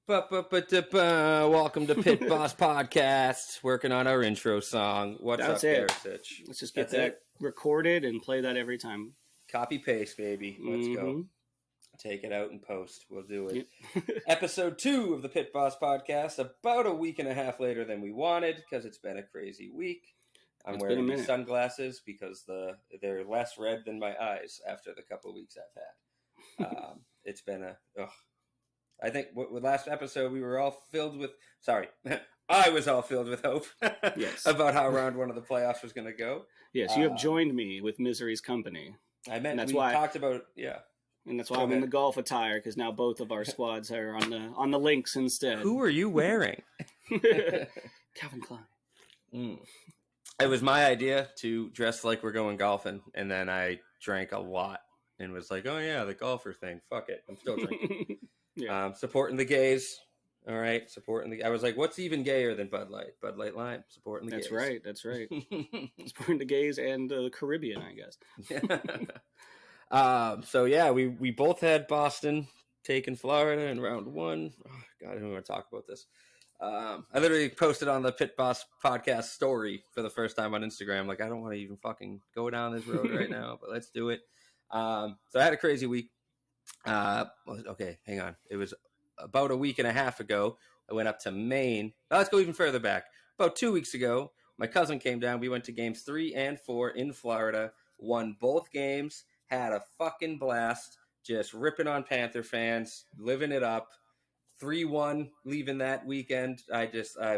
Welcome to Pit Boss Podcast. Working on our intro song. What's That's up it. there, Sitch? Let's just get that recorded and play that every time. Copy paste, baby. Let's go. Take it out and post. We'll do it. Yep. Episode 2 of the Pit Boss Podcast. About a week and a half later than we wanted because it's been a crazy week. I'm wearing these sunglasses because they're less red than my eyes after the couple of weeks I've had. It's been I think with last episode we were all filled with. Sorry, I was all filled with hope. Yes. About how round one of the playoffs was going to go. Yes, you have joined me with misery's company. I meant that's why talked about and that's why I'm in the golf attire because now both of our squads are on the links instead. Who are you wearing? Calvin Klein. It was my idea to dress like we're going golfing, and then I drank a lot and was like, "Oh yeah, the golfer thing. Fuck it, I'm still drinking." Yeah. Supporting the gays. All right, supporting the. I was like, what's even gayer than Bud Light? Bud Light Lime. Supporting the gays. That's right. Supporting the gays and the Caribbean, I guess. So yeah, we both had Boston taking Florida in round 1. Oh, God, I don't want to talk about this. I literally posted on the Pit Boss Podcast story for the first time on Instagram. Like, I don't want to even fucking go down this road right now, but let's do it. So I had a crazy week. Okay, hang on. It was about a week and a half ago. I went up to Maine. Now, let's go even further back. About 2 weeks ago, my cousin came down. We went to games 3 and 4 in Florida. Won both games. Had a fucking blast. Just ripping on Panther fans. Living it up. 3-1 leaving that weekend. I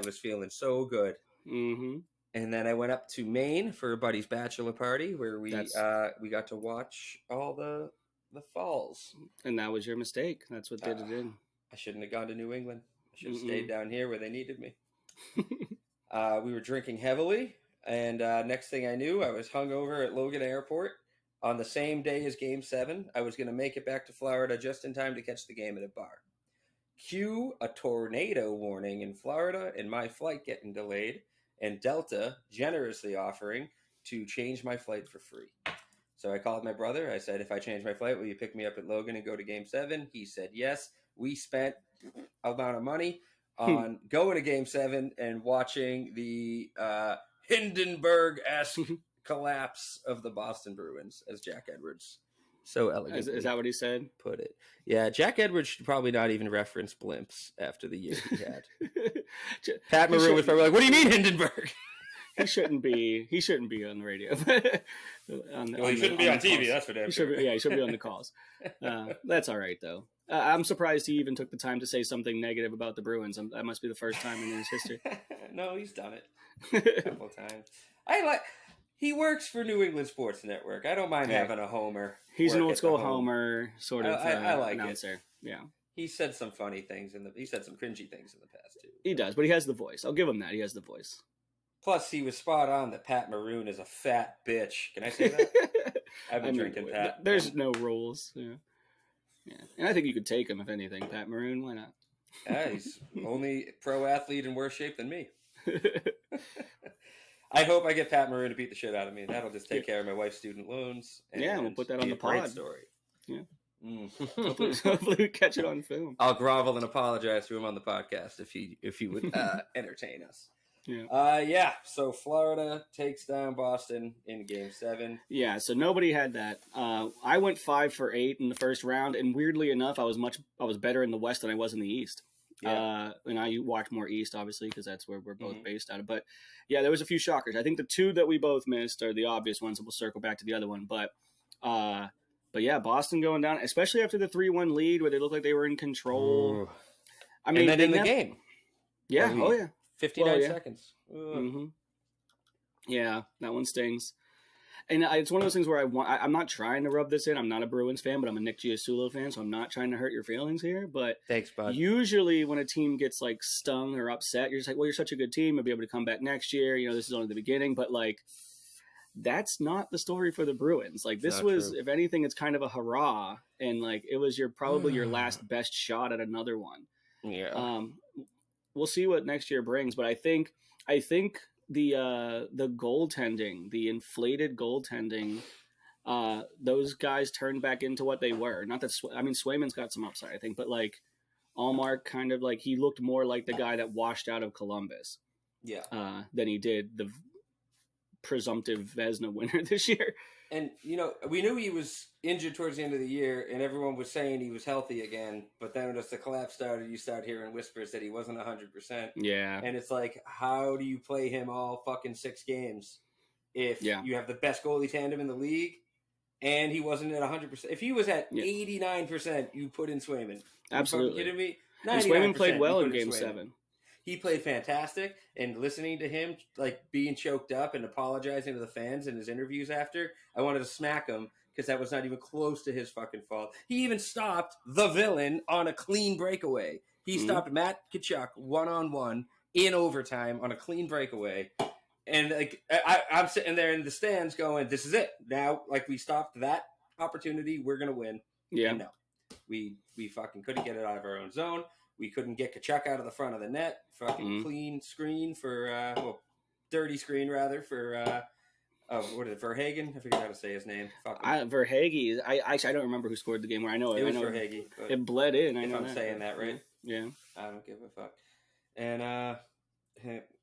was feeling so good. Mm-hmm. And then I went up to Maine for a buddy's bachelor party where we got to watch all the falls. And that was your mistake. That's what did it in. I shouldn't have gone to New England. I should have stayed down here where they needed me. We were drinking heavily, and next thing I knew, I was hungover at Logan Airport on the same day as Game 7. I was going to make it back to Florida just in time to catch the game at a bar. Cue a tornado warning in Florida and my flight getting delayed, and Delta generously offering to change my flight for free. So I called my brother. I said, if I change my flight, will you pick me up at Logan and go to Game 7? He said yes. We spent a amount of money on going to Game 7 and watching the Hindenburg-esque collapse of the Boston Bruins, as Jack Edwards so elegantly is that what he said? Put it. Yeah, Jack Edwards should probably not even reference blimps after the year he had. Pat Maroon was probably like, what do you mean Hindenburg? He shouldn't be on the radio. He shouldn't be on TV, that's for damn sure. He should be on the calls. That's all right, though. I'm surprised he even took the time to say something negative about the Bruins. That must be the first time in his history. No, he's done it a couple of times. He works for New England Sports Network. I don't mind having a homer. He's an old school homer sort of I like announcer. It. Yeah. He said some funny things he said some cringy things in the past too. He does, but he has the voice. I'll give him that. He has the voice. Plus, he was spot on that Pat Maroon is a fat bitch. Can I say that? I've been drinking Pat. There's no rules. Yeah. And I think you could take him, if anything. Pat Maroon, why not? Yeah, he's only pro athlete in worse shape than me. I hope I get Pat Maroon to beat the shit out of me. That'll just take care of my wife's student loans. And we'll put that on the pod. Great story. Yeah. Hopefully we catch it on film. I'll grovel and apologize to him on the podcast if he would entertain us. Yeah. So Florida takes down Boston in Game 7. Yeah. So nobody had that. I went 5 for 8 in the first round, and weirdly enough, I was better in the West than I was in the East. Yeah. And I watch more East, obviously, because that's where we're both based out of. But yeah, there was a few shockers. I think the 2 that we both missed are the obvious ones, and we'll circle back to the other one. But yeah, Boston going down, especially after the 3-1 lead where they looked like they were in control. Ooh. I mean, and then in the game. Yeah. 59 seconds. Mm-hmm. Yeah, that one stings. And it's one of those things where I'm not trying to rub this in. I'm not a Bruins fan, but I'm a Nick Giasulo fan, so I'm not trying to hurt your feelings here. But thanks, bud. Usually when a team gets like stung or upset, you're just like, well, you're such a good team. You'll be able to come back next year. You know, this is only the beginning. But like, that's not the story for the Bruins. Like this was, if anything, it's kind of a hurrah. And like, it was probably your last best shot at another one. Yeah. We'll see what next year brings. But I think the goaltending, the inflated goaltending, those guys turned back into what they were. Not that Swayman's got some upside, I think, but like Allmark kind of like he looked more like the guy that washed out of Columbus than he did the presumptive Vezina winner this year. And, we knew he was injured towards the end of the year, and everyone was saying he was healthy again. But then as the collapse started, you start hearing whispers that he wasn't 100%. Yeah. And it's like, how do you play him all fucking 6 games if you have the best goalie tandem in the league and he wasn't at 100%? If he was at 89%, you put in Swayman. Absolutely. Are you kidding me? And Swayman played well in Game 7. He played fantastic, and listening to him like being choked up and apologizing to the fans in his interviews after, I wanted to smack him because that was not even close to his fucking fault. He even stopped the villain on a clean breakaway. He stopped Matt Tkachuk 1-on-1 in overtime on a clean breakaway. And like I'm sitting there in the stands going, this is it. Now, like, we stopped that opportunity, we're going to win. Yeah. And no, we fucking couldn't get it out of our own zone. We couldn't get Tkachuk out of the front of the net. Fucking clean screen for, dirty screen rather for, what is it, Verhagen? I forget how to say his name. Verhaeghe. I don't remember who scored the game. Where I know it was I know Verhaeghe. It bled in. If I'm saying that right. Yeah. I don't give a fuck. And I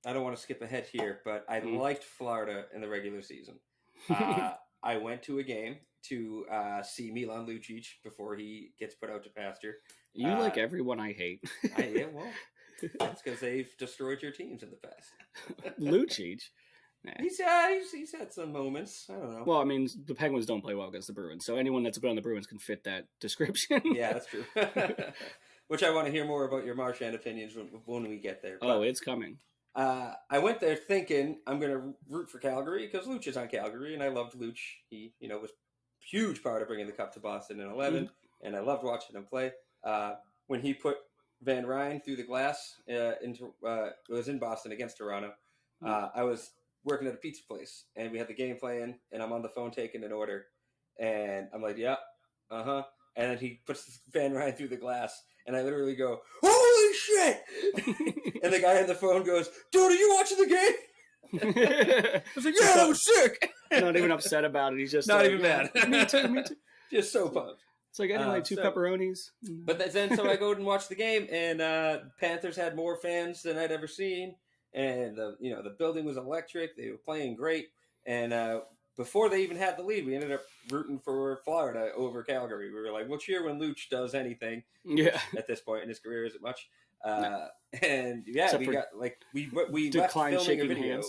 don't want to skip ahead here, but I liked Florida in the regular season. I went to a game to see Milan Lucic before he gets put out to pasture. You like everyone I hate. Well, that's because they've destroyed your teams in the past. Lucic? Nah. He's had some moments. I don't know. Well, I mean, the Penguins don't play well against the Bruins, so anyone that's been on the Bruins can fit that description. Yeah, that's true. Which I want to hear more about your Marchand opinions when we get there. But, it's coming. I went there thinking I'm going to root for Calgary because Luch is on Calgary, and I loved Luch. He, was a huge part of bringing the cup to Boston in 11, and I loved watching him play. When he put Van Ryn through the glass it was in Boston against Toronto. I was working at a pizza place, and we had the game playing, and I'm on the phone taking an order, and I'm like, yeah, and then he puts Van Ryn through the glass, and I literally go, holy shit! And the guy on the phone goes, dude, are you watching the game? I was like, yeah, that was sick! Not even upset about it. He's just not even mad. Me too. Just so pumped. It's like, anyway, two pepperonis. But then, so I go and watch the game, and Panthers had more fans than I'd ever seen, and the building was electric. They were playing great, and before they even had the lead, we ended up rooting for Florida over Calgary. We were like, we'll cheer when Luch does anything. Yeah. At this point in his career, is it much? No. And yeah, Except we got like we left filming a video.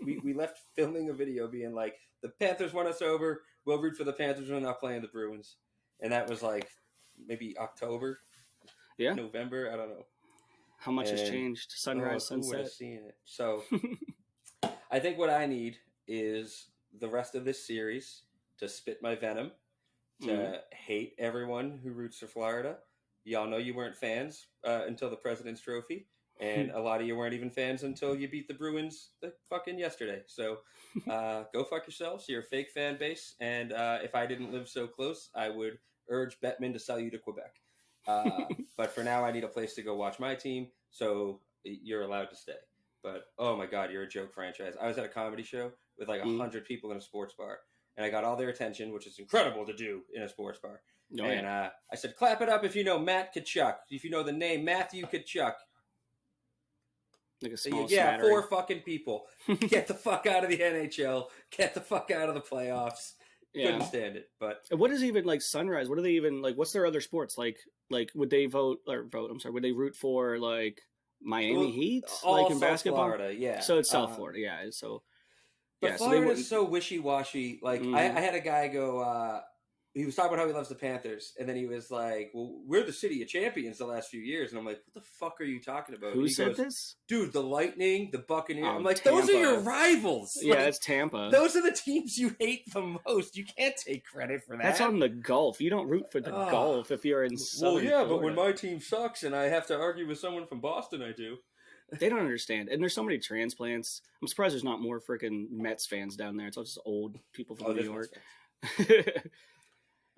we left filming a video being like, the Panthers won us over. We'll root for the Panthers. We're not playing the Bruins. And that was like maybe October, November. I don't know. How much has changed? Sunrise, sunset. Seeing it. So I think what I need is the rest of this series to spit my venom, to hate everyone who roots for Florida. Y'all know you weren't fans until the President's Trophy, and a lot of you weren't even fans until you beat the Bruins fucking yesterday. So go fuck yourselves. You're a fake fan base, and if I didn't live so close, I would urge Bettman to sell you to Quebec. But for now, I need a place to go watch my team, so you're allowed to stay. But oh my God, you're a joke franchise. I was at a comedy show with like 100 people in a sports bar, and I got all their attention, which is incredible to do in a sports bar. I said, clap it up if you know Matt Tkachuk, if you know the name Matthew Tkachuk. Like a small 4 fucking people. Get the fuck out of the NHL. Get the fuck out of the playoffs. Couldn't stand it. But what is even like Sunrise? What are they even like? What's their other sports like? Like would they vote? I'm sorry. Would they root for like Miami Heat, like in basketball? Florida, yeah. So it's South Florida, yeah. So but Florida's so wishy-washy. Like I had a guy go. He was talking about how he loves the Panthers, and then he was like, well, we're the city of champions the last few years. And I'm like, what the fuck are you talking about? Who said this? Dude, the Lightning, the Buccaneers. I'm like, Tampa. Those are your rivals. Yeah, like, it's Tampa. Those are the teams you hate the most. You can't take credit for that. That's on the Gulf. You don't root for the Gulf if you're in Southern Florida. But when my team sucks and I have to argue with someone from Boston, I do. They don't understand. And there's so many transplants. I'm surprised there's not more freaking Mets fans down there. It's all just old people from New York.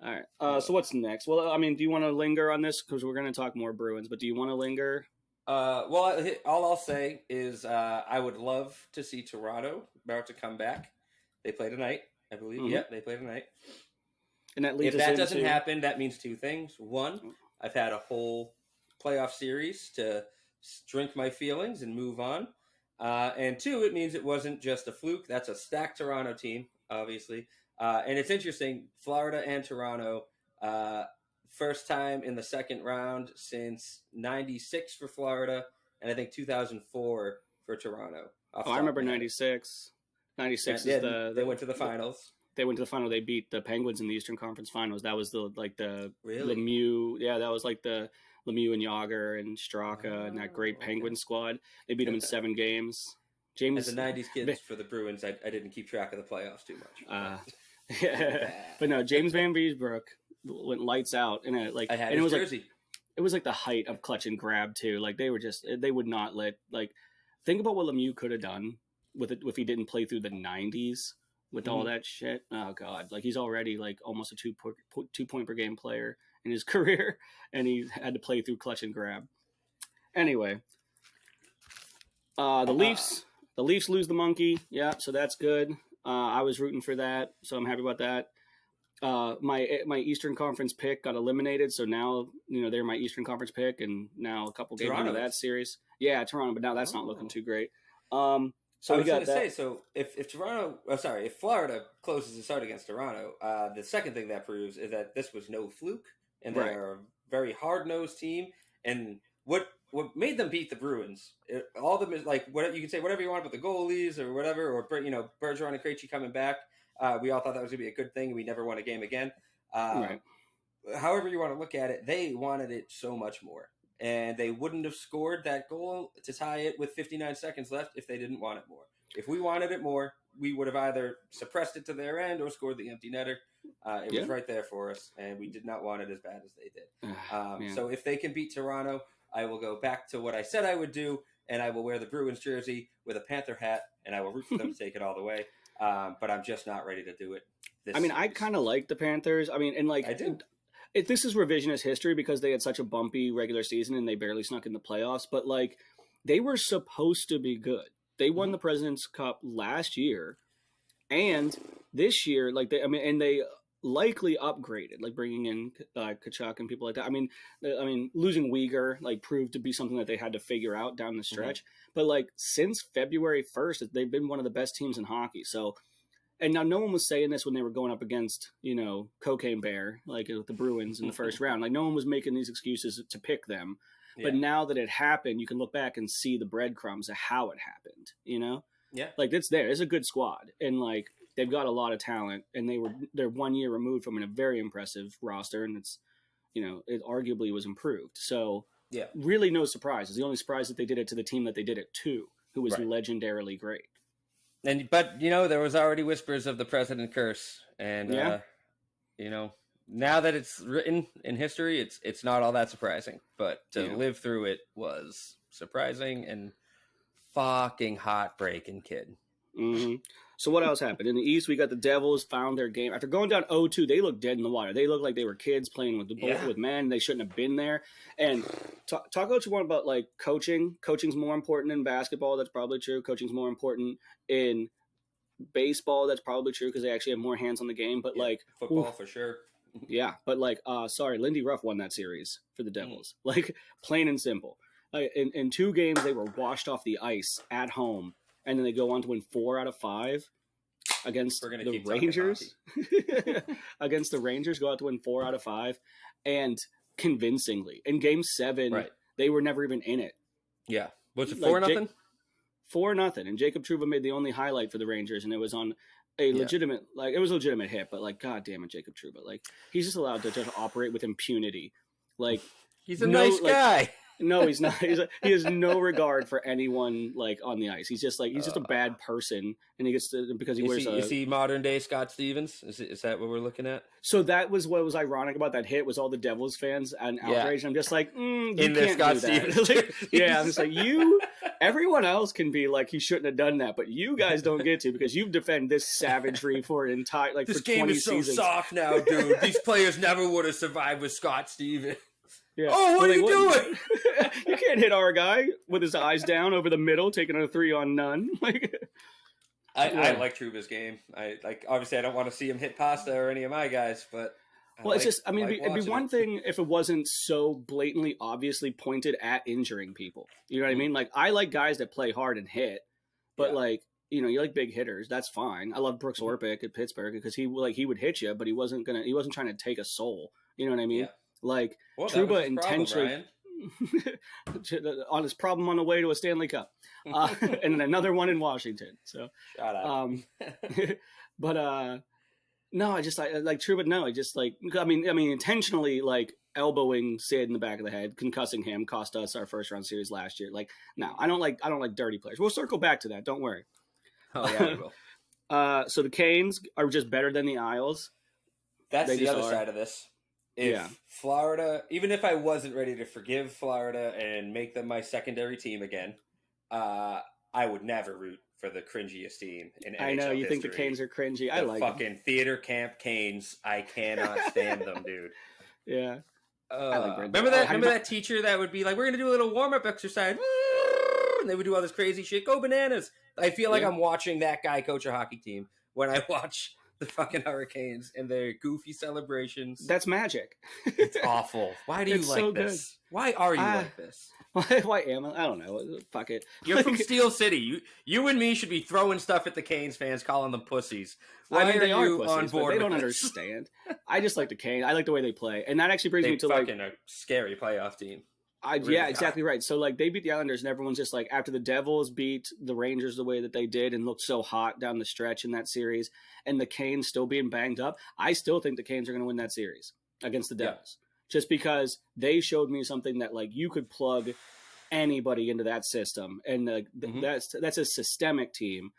All right. So what's next? Well, I mean, do you want to linger on this? Because we're going to talk more Bruins, but do you want to linger? Well, all I'll say is I would love to see Toronto about to come back. They play tonight, I believe. Yeah, they play tonight. And that leads if that doesn't happen, that means 2 things. 1, I've had a whole playoff series to drink my feelings and move on. And two, it means it wasn't just a fluke. That's a stacked Toronto team, obviously. And it's interesting, Florida and Toronto, first time in the second round since 96 for Florida, and I think 2004 for Toronto. I remember 96. 96 is they went to the finals. They went to the final. They beat the Penguins in the Eastern Conference Finals. That was the really? Lemieux. Yeah, that was like the Lemieux and Yager and Straka and that great Penguin squad. They beat them in 7 games. James, as a 90s kid for the Bruins, I didn't keep track of the playoffs too much. But no, James Van Beesbrook went lights out. And I had his jersey. It was like the height of clutch and grab too. Like they would not let, like, think about what Lemieux could have done with it if he didn't play through the 90s with all that shit. Oh God. Like he's already like almost a 2 point per game player in his career, and he had to play through clutch and grab. Anyway, the Leafs lose the monkey. Yeah. So that's good. I was rooting for that. So I'm happy about that. My Eastern Conference pick got eliminated, so now they're my Eastern Conference pick, and now a couple games into that series. Yeah, Toronto, but now that's not looking too great. So I was going to say, so if Florida closes the start against Toronto, the second thing that proves is that this was no fluke, and they're a very hard nosed team. And what made them beat the Bruins? All of them is like what you can say whatever you want about the goalies or whatever, or Bergeron and Krejci coming back. We all thought that was going to be a good thing, and we never won a game again. However you want to look at it, they wanted it so much more. And they wouldn't have scored that goal to tie it with 59 seconds left if they didn't want it more. If we wanted it more, we would have either suppressed it to their end or scored the empty netter. It was right there for us, and we did not want it as bad as they did. So if they can beat Toronto, I will go back to what I said I would do, and I will wear the Bruins jersey with a Panther hat, and I will root for them to take it all the way. But I'm just not ready to do it. I kind of like the Panthers. I do. This is revisionist history because they had such a bumpy regular season and they barely snuck in the playoffs. But they were supposed to be good. They won the President's Cup last year, and this year, they likely upgraded, like bringing in Kachuk and people like that. I mean, losing Uyghur proved to be something that they had to figure out down the stretch. But since February 1st, they've been one of the best teams in hockey. So. And now no one was saying this when they were going up against, Cocaine Bear, with the Bruins in the first round. No one was making these excuses to pick them. Yeah. But now that it happened, you can look back and see the breadcrumbs of how it happened, Yeah. It's there. It's a good squad. And, they've got a lot of talent. And they're 1 year removed from a very impressive roster. And it's, it arguably was improved. So, yeah, really no surprises. The only surprise that they did it to the team that they did it to, who was legendarily great. But there was already whispers of the President curse, and now that it's written in history, it's not all that surprising. But to live through it was surprising and fucking heartbreaking, kid. Mm-hmm. So what else happened in the East? We got the Devils found their game after going down 0-2. They looked dead in the water. They looked like they were kids playing with with men. They shouldn't have been there. And talk what you want about coaching. Coaching's more important in basketball. That's probably true. Coaching's more important in baseball. That's probably true because they actually have more hands on the game. But football for sure. Yeah, but Lindy Ruff won that series for the Devils. Plain and simple. In 2 games, they were washed off the ice at home. And then they go on to win 4 out of 5 against the Rangers. Against the Rangers, go out to win 4 out of 5, and convincingly. In Game 7, they were never even in it. Yeah, was it 4-0? 4-0, and Jacob Trouba made the only highlight for the Rangers, and it was on a legitimate, it was a legitimate hit, but god damn it, Jacob Trouba, he's just allowed to just operate with impunity. He's a nice guy. No, he's not. He has no regard for anyone on the ice. He's just he's just a bad person, and he gets to because he wears. Is he modern day Scott Stevens? Is that what we're looking at? So that was what was ironic about that hit was all the Devils fans and outrage. And I'm just you in this Scott Stevens. I'm just you. Everyone else can be he shouldn't have done that, but you guys don't get to because you've defended this savagery for an entire this for game 20 is so seasons. Soft now, dude. These players never would have survived with Scott Stevens. Yeah. Oh, what are you doing? You can't hit our guy with his eyes down over the middle, taking a 3-on-none. I like Trouba's game. Obviously I don't want to see him hit Pasta or any of my guys, but Well, it's just, I mean, like it'd be watching one it. thing if it wasn't so blatantly, obviously pointed at injuring people. You know what I mean? Like, I like guys that play hard and hit, but Yeah. like, you know, you like big hitters. That's fine. I love Brooks Mhm. Orpik at Pittsburgh because he would hit you, but he wasn't trying to take a soul. You know what I mean? Yeah. Like, Well, that was Trouba his problem, intentionally Brian. on his problem on the way to a Stanley Cup, and then another one in Washington. So, Shut up. but no, I just like Trouba. No, I just like I mean intentionally like elbowing Sid in the back of the head, concussing him, cost us our first round series last year. Like, no, I don't like dirty players. We'll circle back to that. Don't worry. Oh yeah, we will. So the Canes are just better than the Isles. That's They the just other are. side of this. If Yeah. Florida, even if I wasn't ready to forgive Florida and make them my secondary team again, I would never root for the cringiest team in NHL I know you think the history. Canes are cringy. The I like them. fucking theater camp Canes. I cannot stand them, dude. Yeah. like Brenda. Remember that? Have you Remember that teacher that would be like, "We're gonna do a little warm up exercise," and they would do all this crazy shit. Go bananas! I feel like Yeah. I'm watching that guy coach a hockey team when I watch the fucking Hurricanes and their goofy celebrations. That's magic. It's awful. Why do you It's like so this? Why are you like this? Why am I? I don't know. Fuck it. You're from Steel City. You and me should be throwing stuff at the Canes fans, calling them pussies. Why I mean, they are are you pussies, on but board? they don't with this? understand. I just like the Canes. I like the way they play, and that actually brings They me to fucking a scary playoff team. Really yeah, are. exactly right. So like they beat the Islanders, and everyone's just like, after the Devils beat the Rangers the way that they did and looked so hot down the stretch in that series, and the Canes still being banged up, I still think the Canes are going to win that series against the Yeah. Devils, just because they showed me something that like you could plug anybody into that system, and that's a systemic team.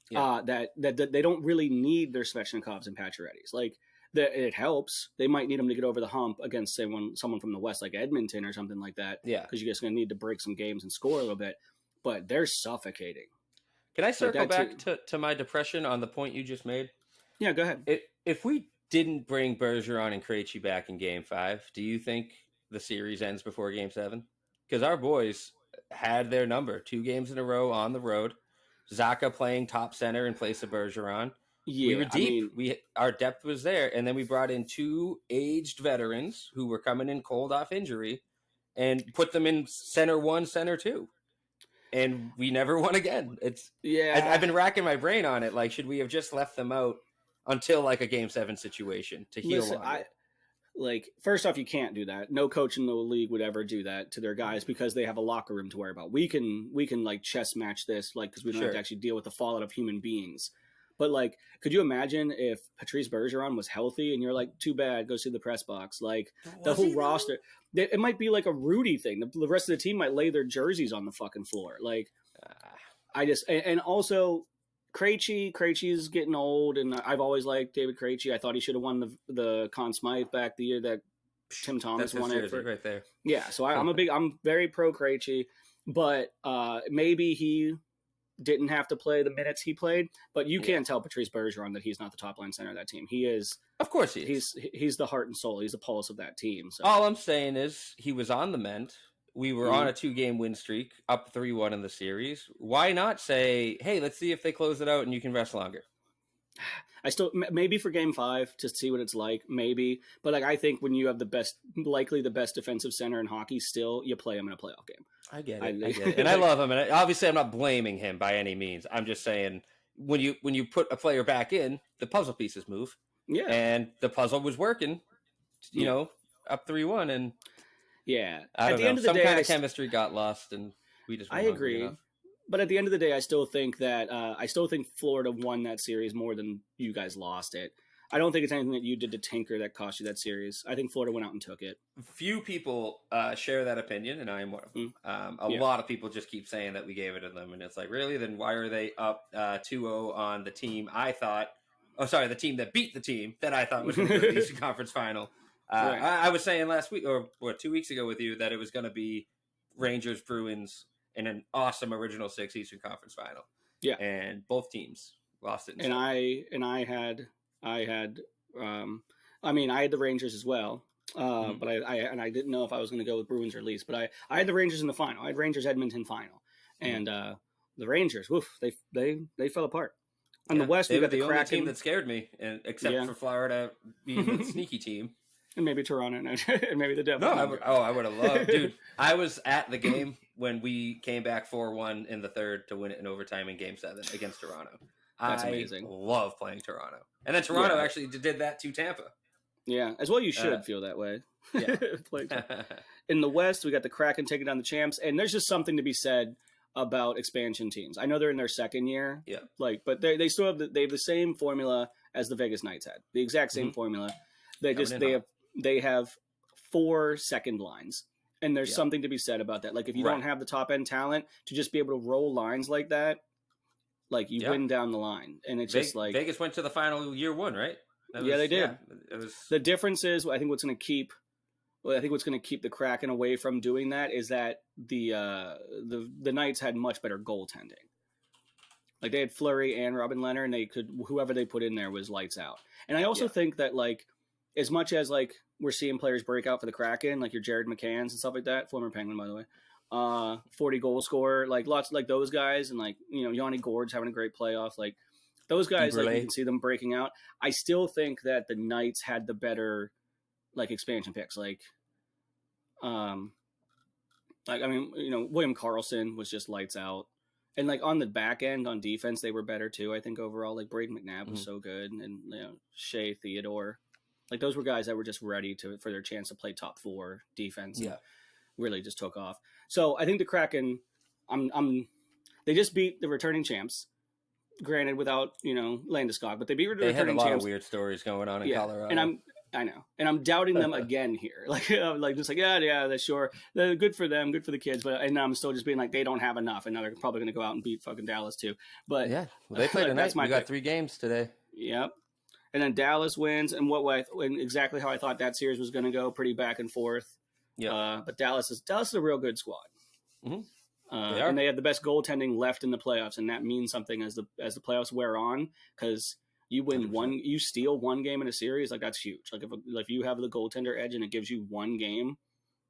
Yeah. That they don't really need their Svechnikovs and Pacioretty's. Like, it helps. They might need them to get over the hump against someone from the West, like Edmonton or something like that. Yeah. Because you're just going to need to break some games and score a little bit. But they're suffocating. Can I circle that back to my depression on the point you just made? Yeah, go ahead. If we didn't bring Bergeron and Krejci back in Game 5, do you think the series ends before Game 7? Because our boys had their number 2 games in a row on the road. Zacha playing top center in place of Bergeron. Yeah, We were deep. I mean, Our depth was there, and then we brought in 2 aged veterans who were coming in cold off injury, and put them in center 1, center 2, and we never won again. I've been racking my brain on it. Like, should we have just left them out until like a Game 7 situation to heal? Listen, first off, you can't do that. No coach in the league would ever do that to their guys because they have a locker room to worry about. We can like chess match this, like, because we don't have to actually deal with the fallout of human beings. But like, could you imagine if Patrice Bergeron was healthy and you're like, too bad, go see the press box? Like, the whole roster, it might be like a Rudy thing. The rest of the team might lay their jerseys on the fucking floor. Like, and also Krejci's getting old, and I've always liked David Krejci. I thought he should have won the Conn Smythe back the year that Tim Thomas won it right there. Yeah, so I'm very pro Krejci, but maybe he didn't have to play the minutes he played. But you can't tell Patrice Bergeron that he's not the top line center of that team. He is. Of course he is. He's the heart and soul. He's the pulse of that team. So. All I'm saying is he was on the mend. We were on a 2-game win streak, up 3-1 in the series. Why not say, hey, let's see if they close it out and you can rest longer? I still, maybe for Game 5 to see what it's like, maybe. But like, I think when you have likely the best defensive center in hockey, still you play him in a playoff game. I get it, and I love him. And obviously, I'm not blaming him by any means. I'm just saying when you put a player back in, the puzzle pieces move. Yeah, and the puzzle was working. You know, up 3-1, and at the end of the day, some kind of chemistry got lost, and we just. I agree. But at the end of the day, I still think that Florida won that series more than you guys lost it. I don't think it's anything that you did to tinker that cost you that series. I think Florida went out and took it. Few people share that opinion, and I am one of them. A lot of people just keep saying that we gave it to them, and it's like, really? Then why are they up 2-0 on the team I thought... Oh, sorry, the team that beat the team that I thought was going to go to the Eastern Conference Final. Right. I was saying last week, or 2 weeks ago with you, that it was going to be Rangers, Bruins, in an awesome original 6 Eastern Conference Final. Yeah. And both teams lost it. And I had the Rangers as well. But I didn't know if I was going to go with Bruins or Leafs, but I had the Rangers in the final. I had Rangers Edmonton final. And the Rangers, they fell apart. On the West, we got the only Kraken team that scared me, and except for Florida being the sneaky team. And maybe Toronto and maybe the Devils. No, I would have loved, dude. I was at the game when we came back 4-1 in the third to win it in overtime in Game 7 against Toronto. That's amazing. I love playing Toronto, and then Toronto actually did that to Tampa. Yeah, as well. You should feel that way. Yeah. In the West, we got the Kraken taking down the champs, and there's just something to be said about expansion teams. I know they're in their second year, but they still have the same formula as the Vegas Knights had, the exact same formula. They have 4 second lines, and there's something to be said about that. Like if you don't have the top end talent to just be able to roll lines like that, like you win down the line, and it's just like Vegas went to the final year 1, right? They did. Yeah, it was... The difference is, I think what's going to keep the Kraken away from doing that is that the Knights had much better goaltending. Like they had Fleury and Robin Leonard, and whoever they put in there was lights out. And I also think that like as much as like we're seeing players break out for the Kraken, like your Jared McCanns and stuff like that, former Penguin by the way, 40 goal scorer, like lots like those guys, and like Yanni Gourde's having a great playoff, like those guys, like you can see them breaking out. I still think that the Knights had the better like expansion picks, William Karlsson was just lights out, and like on the back end on defense they were better too. I think overall, like Braden McNabb was so good, and Shea Theodore, like those were guys that were just ready for their chance to play top 4 defense. Yeah, really just took off. So I think the Kraken, they just beat the returning champs. Granted, without Landeskog, but they beat returning champs. They had a lot of weird stories going on in Colorado, and I know, and I'm doubting them again here. That's sure. They're good for them, good for the kids, and I'm still just being like they don't have enough, and now they're probably going to go out and beat fucking Dallas too. But they played tonight. We got 3 games today. Yep. And then Dallas wins, and and exactly how I thought that series was going to go, pretty back and forth. Yeah. But Dallas is a real good squad. Mm-hmm. And they have the best goaltending left in the playoffs, and that means something as the playoffs wear on, because you win 100%. You steal 1 game in a series, like that's huge. Like if you have the goaltender edge and it gives you 1 game,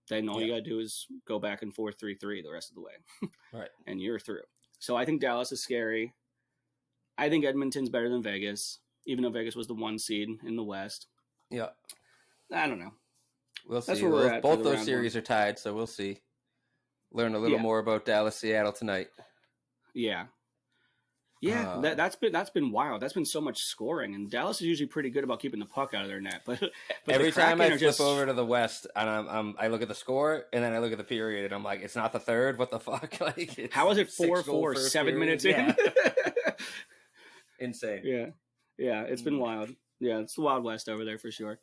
then all you got to do is go back and forth 3-3 the rest of the way, right? And you're through. So I think Dallas is scary. I think Edmonton's better than Vegas, even though Vegas was the 1 seed in the West. Yeah, I don't know. We'll see. That's where we're at. Both those series are tied, so we'll see. Learn a little more about Dallas, Seattle tonight. Yeah. That's been wild. That's been so much scoring, and Dallas is usually pretty good about keeping the puck out of their net. But every time I flip over to the West, and I look at the score, and then I look at the period, and I'm like, it's not the third. What the fuck? Like, how is it 4-4 7 minutes in? Insane. Yeah. It's been wild. Yeah, it's the Wild West over there for sure.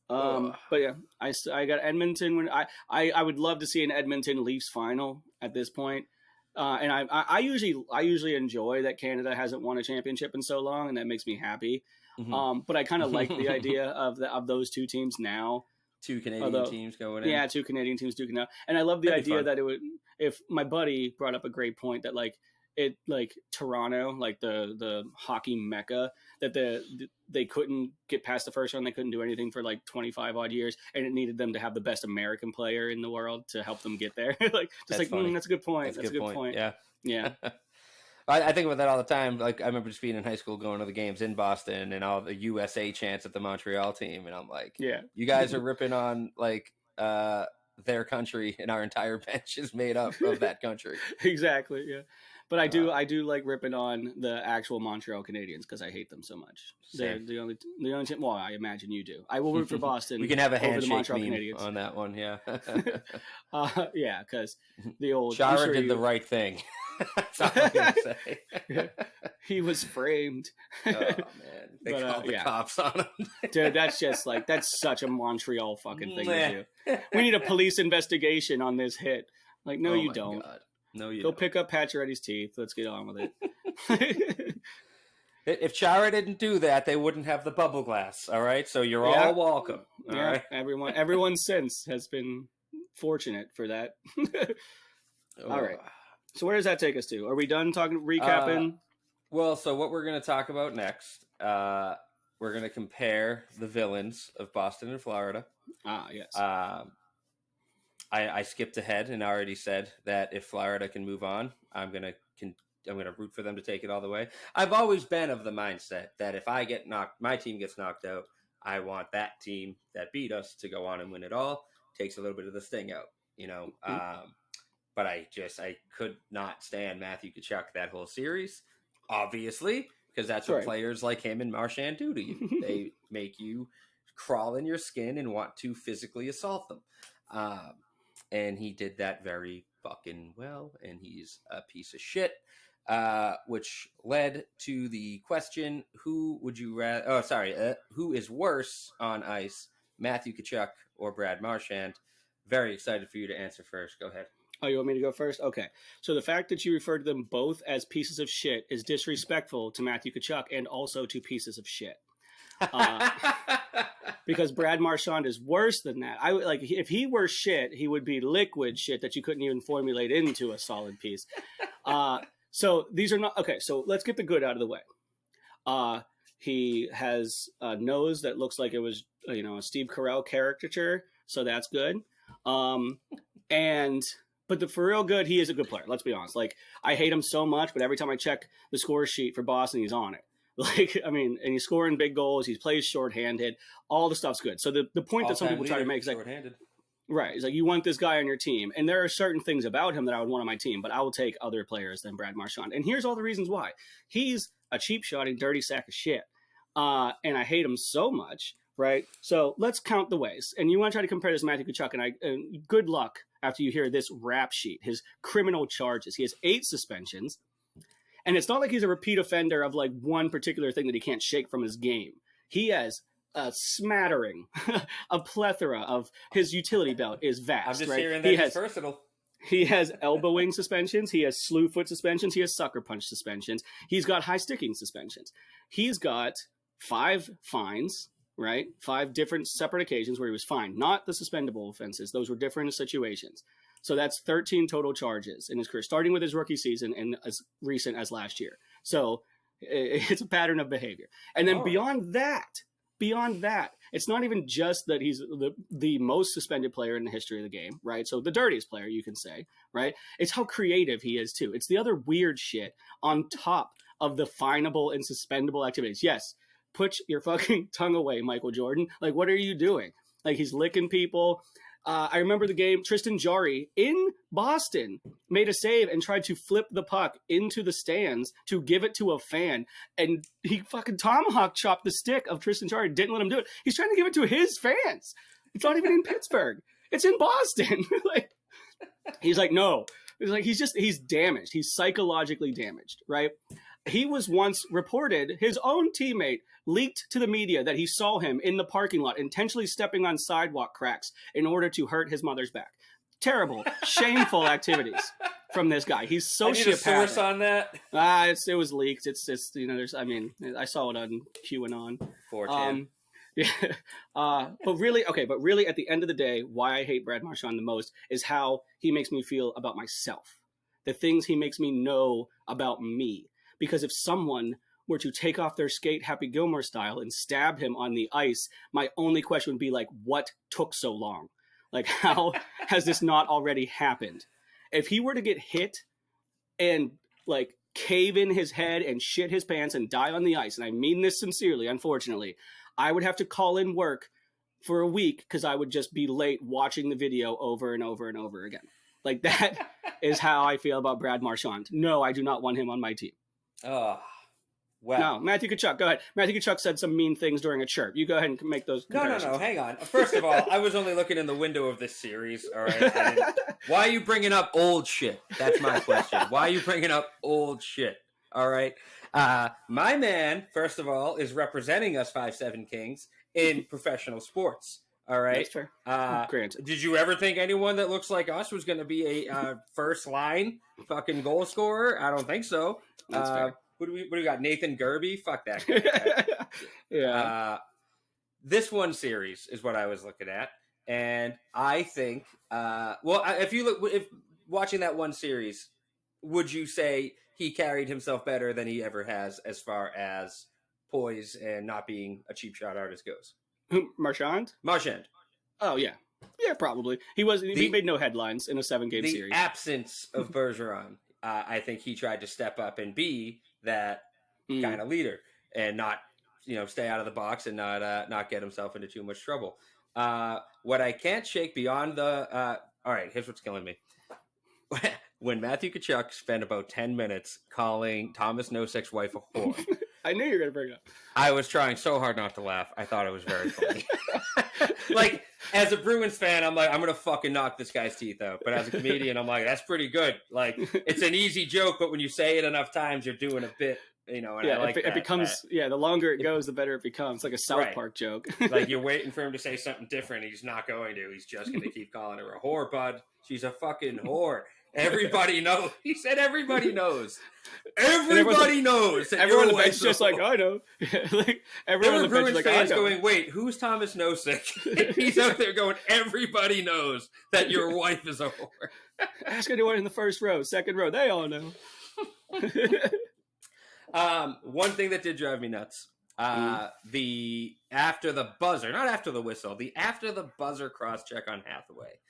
But yeah, I got Edmonton. When I would love to see an Edmonton Leafs final at this point. And I usually enjoy that Canada hasn't won a championship in so long, and that makes me happy. Mm-hmm. But I kind of like the idea of those 2 teams now. 2 Canadian teams going in. Yeah, 2 Canadian teams duking out. And I love the idea that it would. If my buddy brought up a great point that Toronto, like the hockey mecca, that they couldn't get past the first round, they couldn't do anything for like 25 odd years, and it needed them to have the best American player in the world to help them get there. That's a good point. That's a good point. Yeah. I think about that all the time. Like I remember just being in high school, going to the games in Boston, and all the USA chants at the Montreal team, and I'm like, you guys are ripping on like their country, and our entire bench is made up of that country. Exactly. Yeah. But I do like ripping on the actual Montreal Canadiens because I hate them so much. They're the only team. Well, I imagine you do. I will root for Boston. We can have a handshake meme on that one. Yeah. Yeah, because the old Chara did the right thing. That's all I'm gonna say. He was framed. Oh man, they called the cops on him. Dude, that's such a Montreal fucking thing to do. We need a police investigation on this hit. Like, no, you don't. God. No, you go don't. Pick up Pacioretty's teeth. Let's get on with it. If Chara didn't do that, they wouldn't have the bubble glass. All right, so you're all welcome. All right? Everyone since has been fortunate for that. All right. So where does that take us to? Are we done recapping? Well, so what we're going to talk about next, we're going to compare the villains of Boston and Florida. Yes. I skipped ahead and already said that if Florida can move on, I'm gonna root for them to take it all the way. I've always been of the mindset that if my team gets knocked out, I want that team that beat us to go on and win it all. Takes a little bit of the sting out, you know. But I could not stand Matthew Tkachuk that whole series, obviously, because that's what players like him and Marchand do to you. They make you crawl in your skin and want to physically assault them. And he did that very fucking well, and he's a piece of shit. Which led to the question: who would you rather? Oh, sorry. Who is worse on ice, Matthew Tkachuk or Brad Marchand? Very excited for you to answer first. Go ahead. Oh, you want me to go first? Okay. So the fact that you refer to them both as pieces of shit is disrespectful to Matthew Tkachuk and also to pieces of shit. Because Brad Marchand is worse than that. If he were shit, he would be liquid shit that you couldn't even formulate into a solid piece. So these are not okay. So let's get the good out of the way. He has a nose that looks like it was, a Steve Carell caricature. So that's good. But for real good, he is a good player. Let's be honest. Like, I hate him so much, but every time I check the score sheet for Boston, he's on it. And he's scoring big goals. He plays shorthanded. All the stuff's good. So the point that some people try to make is like, right, is like, you want this guy on your team. And there are certain things about him that I would want on my team, but I will take other players than Brad Marchand. And here's all the reasons why. He's a cheap shotting, dirty sack of shit. And I hate him so much, right? So let's count the ways. And you want to try to compare this to Matthew Tkachuk, and good luck after you hear this rap sheet, his criminal charges. He has 8 suspensions. And it's not like he's a repeat offender of like one particular thing that he can't shake from his game. He has a smattering, a plethora of his utility belt is vast. I'm just right? hearing that he's versatile. He has elbowing suspensions. He has slew foot suspensions. He has sucker punch suspensions. He's got high sticking suspensions. He's got 5 fines, right? 5 different separate occasions where he was fined, not the suspendable offenses. Those were different situations. So that's 13 total charges in his career, starting with his rookie season and as recent as last year. So it's a pattern of behavior. And then beyond that, it's not even just that he's the most suspended player in the history of the game, right? So the dirtiest player, you can say, right? It's how creative he is too. It's the other weird shit on top of the finable and suspendable activities. Yes, put your fucking tongue away, Michael Jordan. Like, what are you doing? Like, he's licking people. I remember the game, Tristan Jarry in Boston made a save and tried to flip the puck into the stands to give it to a fan. And he fucking tomahawk chopped the stick of Tristan Jarry, didn't let him do it. He's trying to give it to his fans. It's not even in Pittsburgh. It's in Boston. He's like, no. It's like, he's damaged. He's psychologically damaged, right? He was once reported, his own teammate leaked to the media that he saw him in the parking lot intentionally stepping on sidewalk cracks in order to hurt his mother's back. Terrible, shameful activities from this guy. He's sociopathic. I need a source on that. It was leaked. It's just, I saw it on QAnon. 4chan. But really at the end of the day, why I hate Brad Marchand the most is how he makes me feel about myself. The things he makes me know about me. Because if someone were to take off their skate Happy Gilmore style and stab him on the ice, my only question would be like, what took so long? Like, how has this not already happened? If he were to get hit and like cave in his head and shit his pants and die on the ice, and I mean this sincerely, unfortunately, I would have to call in work for a week because I would just be late watching the video over and over and over again. Like, that is how I feel about Brad Marchand. No, I do not want him on my team. Oh, wow. No, Matthew Tkachuk, go ahead. Matthew Tkachuk said some mean things during a chirp. You go ahead and make those comparisons. No, hang on. First of all, I was only looking in the window of this series, all right? Why are you bringing up old shit? That's my question. Why are you bringing up old shit, all right? My man, first of all, is representing us 5'7" Kings in professional sports, all right? That's fair. Granted. Did you ever think anyone that looks like us was going to be a first-line fucking goal scorer? I don't think so. That's fair. What do we got? Nathan Gerby? Fuck that guy. Yeah. This one series is what I was looking at, and I think, if watching that one series, would you say he carried himself better than he ever has as far as poise and not being a cheap shot artist goes? Marchand? Oh yeah, probably. He made no headlines in a 7-game series. The absence of Bergeron. I think he tried to step up and be that kind of leader and not stay out of the box and not get himself into too much trouble. What I can't shake beyond the all right, here's what's killing me. When Matthew Tkachuk spent about 10 minutes calling Thomas Nosek's wife a whore. I knew you were going to bring it up. I was trying so hard not to laugh. I thought it was very funny. Like, as a Bruins fan, I'm like, I'm going to fucking knock this guy's teeth out. But as a comedian, I'm like, that's pretty good. Like, it's an easy joke, but when you say it enough times, you're doing a bit, and I like it becomes, the longer it goes, the better it becomes. Like a South Park joke. Like, you're waiting for him to say something different. He's not going to. He's just going to keep calling her a whore, bud. She's a fucking whore. Everybody knows. He said everybody knows. Everybody knows. Everyone on the bench just like, I know. Like, everyone on the bench like, fans going, wait, who's Thomas Nosek? He's out there going, everybody knows that your wife is a whore. Ask anyone in the first row, second row. They all know. One thing that did drive me nuts. The after the buzzer, not after the whistle, the after the buzzer cross check on Hathaway.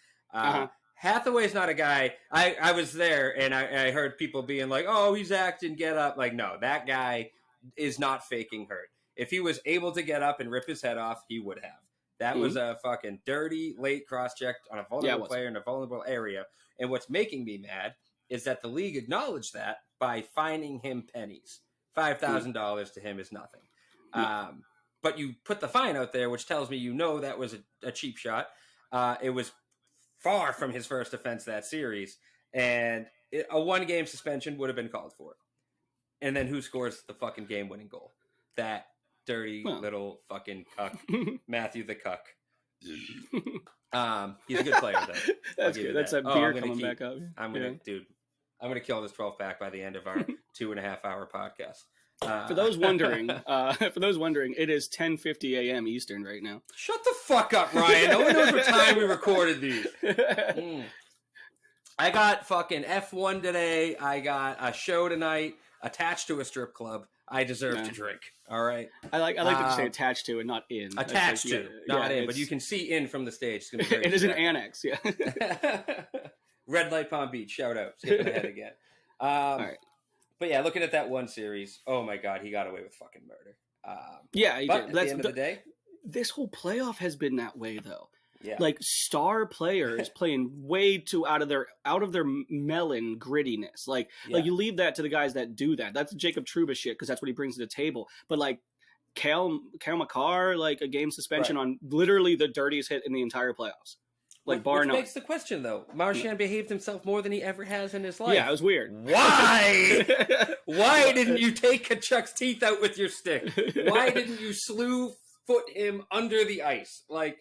Hathaway's not a guy. I was there and I heard people being like, "Oh, he's acting, get up." Like, no, that guy is not faking hurt. If he was able to get up and rip his head off, he would have. That was a fucking dirty late cross check on a vulnerable player in a vulnerable area. And what's making me mad is that the league acknowledged that by fining him pennies. $5,000 to him is nothing. But you put the fine out there, which tells me that was a cheap shot. It was far from his first offense that series, and a one-game suspension would have been called for. And then who scores the fucking game-winning goal? That dirty little fucking cuck, Matthew the Cuck. He's a good player, though. That's good. That's a beer coming back up. I'm gonna kill this 12-pack by the end of our 2.5-hour podcast. For those wondering, it is 10:50 a.m. Eastern right now. Shut the fuck up, Ryan. No one knows what time we recorded these. I got fucking F1 today. I got a show tonight attached to a strip club. I deserve to drink. All right. I like that you say attached to and not in. Attached to, not in. But you can see in from the stage. It's gonna be very it is an annex. Yeah. Red Light Palm Beach. Shout out. Skipping ahead again. All right. But yeah, looking at that one series, oh my God, he got away with fucking murder. He did. At the end of the day, this whole playoff has been that way, though. Yeah. Like star players playing way too out of their melon grittiness. Like you leave that to the guys that do that. That's Jacob Trouba shit because that's what he brings to the table. But like Cale Makar, like a game suspension on literally the dirtiest hit in the entire playoffs. Like bar none. Which begs the question, though. Marchand behaved himself more than he ever has in his life. Yeah, it was weird. Why? Why didn't you take Kachuk's teeth out with your stick? Why didn't you slew foot him under the ice? Like,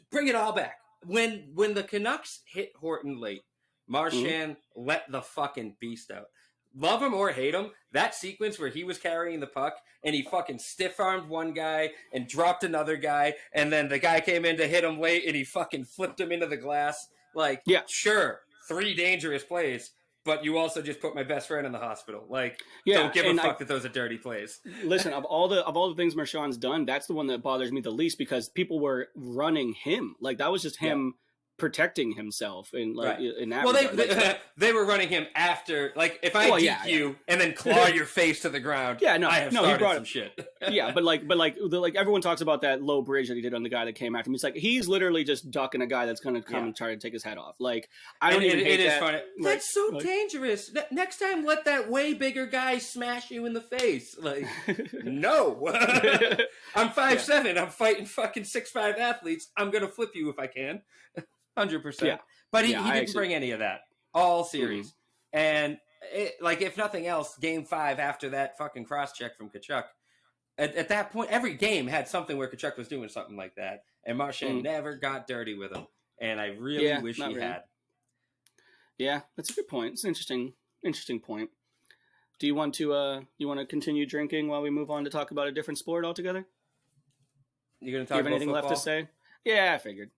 bring it all back. When the Canucks hit Horton late, Marchand let the fucking beast out. Love him or hate him, that sequence where he was carrying the puck and he fucking stiff-armed one guy and dropped another guy, and then the guy came in to hit him late and he fucking flipped him into the glass. Like, sure, 3 dangerous plays, but you also just put my best friend in the hospital. Like, don't give a fuck that those are dirty plays. Listen, of all the things Marchand's done, that's the one that bothers me the least because people were running him. Like, that was just him protecting himself in that regard. They were running him after, like, if I deke you and then claw your face to the ground, I have started some shit. but everyone talks about that low bridge that he did on the guy that came after him. It's like he's literally just ducking a guy that's going to come and try to take his head off. Like, I don't even hate that. It is funny. That's so dangerous. Next time, let that way bigger guy smash you in the face. Like, no. I'm 5'7". I'm fighting fucking 6'5" athletes. I'm going to flip you if I can. 100%. Yeah. But he didn't bring any of that all series. And if nothing else, game 5 after that fucking cross check from Tkachuk, at that point, every game had something where Tkachuk was doing something like that, and Marchand never got dirty with him. And I really wish he had. Yeah, that's a good point. It's an interesting point. Do you want to continue drinking while we move on to talk about a different sport altogether? You gonna talk about anything football? Left to say? Yeah, I figured.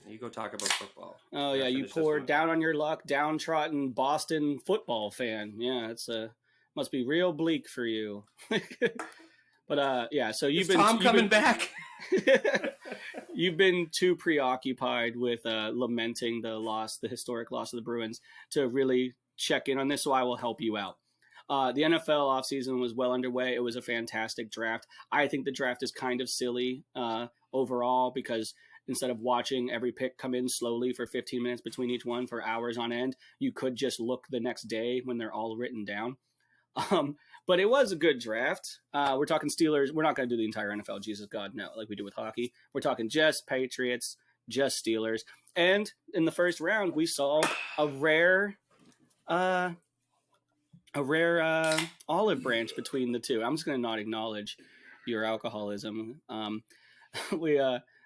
You go talk about football. Oh yeah, you poor down on your luck, downtrodden Boston football fan. Yeah, it's must be real bleak for you. But so you've been coming back. You've been too preoccupied with lamenting the historic loss of the Bruins to really check in on this. So I will help you out. The NFL offseason was well underway. It was a fantastic draft. I think the draft is kind of silly overall because instead of watching every pick come in slowly for 15 minutes between each one for hours on end, you could just look the next day when they're all written down. But it was a good draft. We're talking Steelers. We're not going to do the entire NFL. Jesus God, no, like we do with hockey. We're talking just Patriots, just Steelers. And in the first round, we saw a rare olive branch between the two. I'm just going to not acknowledge your alcoholism.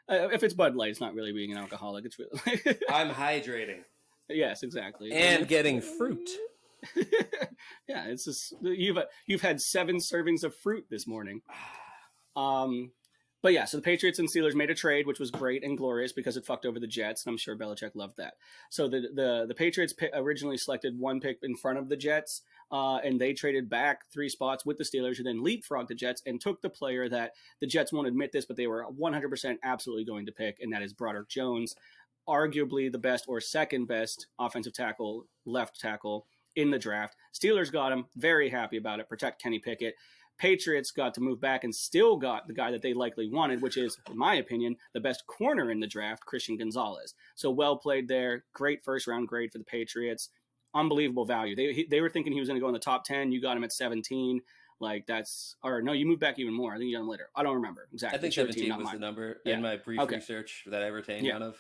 If it's Bud Light, it's not really being an alcoholic. It's really I'm hydrating. Yes, exactly. And getting fruit. Yeah, it's just you've had 7 servings of fruit this morning. But yeah, so the Patriots and Steelers made a trade, which was great and glorious because it fucked over the Jets, and I'm sure Belichick loved that. So the Patriots originally selected 1 pick in front of the Jets, and they traded back 3 spots with the Steelers, who then leapfrogged the Jets and took the player that the Jets won't admit this, but they were 100% absolutely going to pick, and that is Broderick Jones, arguably the best or second best offensive tackle, left tackle in the draft. Steelers got him, very happy about it, protect Kenny Pickett. Patriots got to move back and still got the guy that they likely wanted, which is, in my opinion, the best corner in the draft, Christian Gonzalez. So well played there. Great first-round grade for the Patriots. Unbelievable value. They were thinking he was going to go in the top 10. You got him at 17. Like that's, or no, you moved back even more. I think you got him later. I don't remember exactly. I think 17 was the number in my brief research that I retained out of.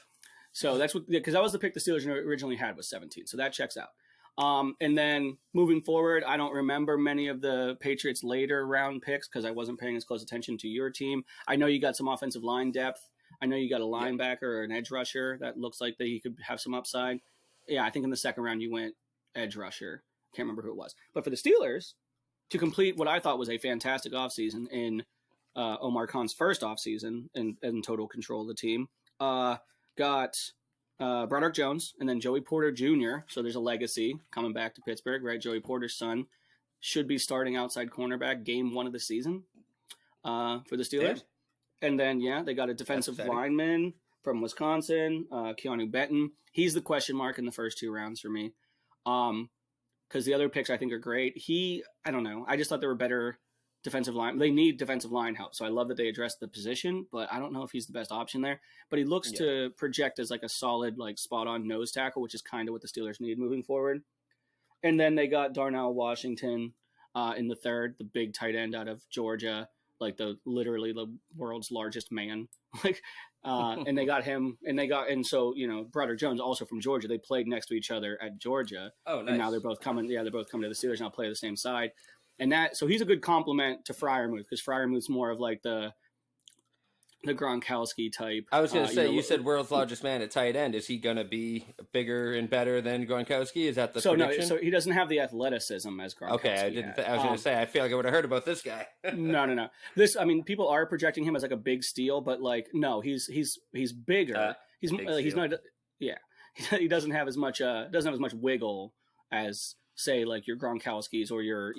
So that's what, because that was the pick the Steelers originally had was 17. So that checks out. And then moving forward, I don't remember many of the Patriots' later round picks because I wasn't paying as close attention to your team. I know you got some offensive line depth. I know you got a linebacker or an edge rusher that looks like that you could have some upside. Yeah, I think in the second round you went edge rusher. Can't remember who it was. But for the Steelers, to complete what I thought was a fantastic offseason in Omar Khan's first offseason and total control of the team, got Broderick Jones and then Joey Porter Jr. So there's a legacy coming back to Pittsburgh, right? Joey Porter's son should be starting outside cornerback game 1 of the season for the Steelers. Yeah. And then, they got a defensive lineman from Wisconsin, Keanu Benton. He's the question mark in the first 2 rounds for me. Because the other picks I think are great. I don't know. I just thought there were better defensive line. They need defensive line help. So I love that they addressed the position, but I don't know if he's the best option there. But he looks to project as like a solid, like spot on nose tackle, which is kind of what the Steelers need moving forward. And then they got Darnell Washington in the 3rd, the big tight end out of Georgia, like literally the world's largest man. And they got him, and so Broderick Jones also from Georgia. They played next to each other at Georgia. Oh, nice. And now they're both coming. Yeah, they're both coming to the Steelers now, play the same side. And so he's a good complement to Freiermuth because Freiermuth's more of like the Gronkowski type. I was going to say, you said world's largest man at tight end. Is he going to be bigger and better than Gronkowski? Is that the prediction? No, so he doesn't have the athleticism as Gronkowski. Okay, I was going to say, I feel like I would have heard about this guy. No. People are projecting him as like a big steal, but like no, he's bigger. He's not. Yeah, he doesn't have as much wiggle as say like your Gronkowskis or your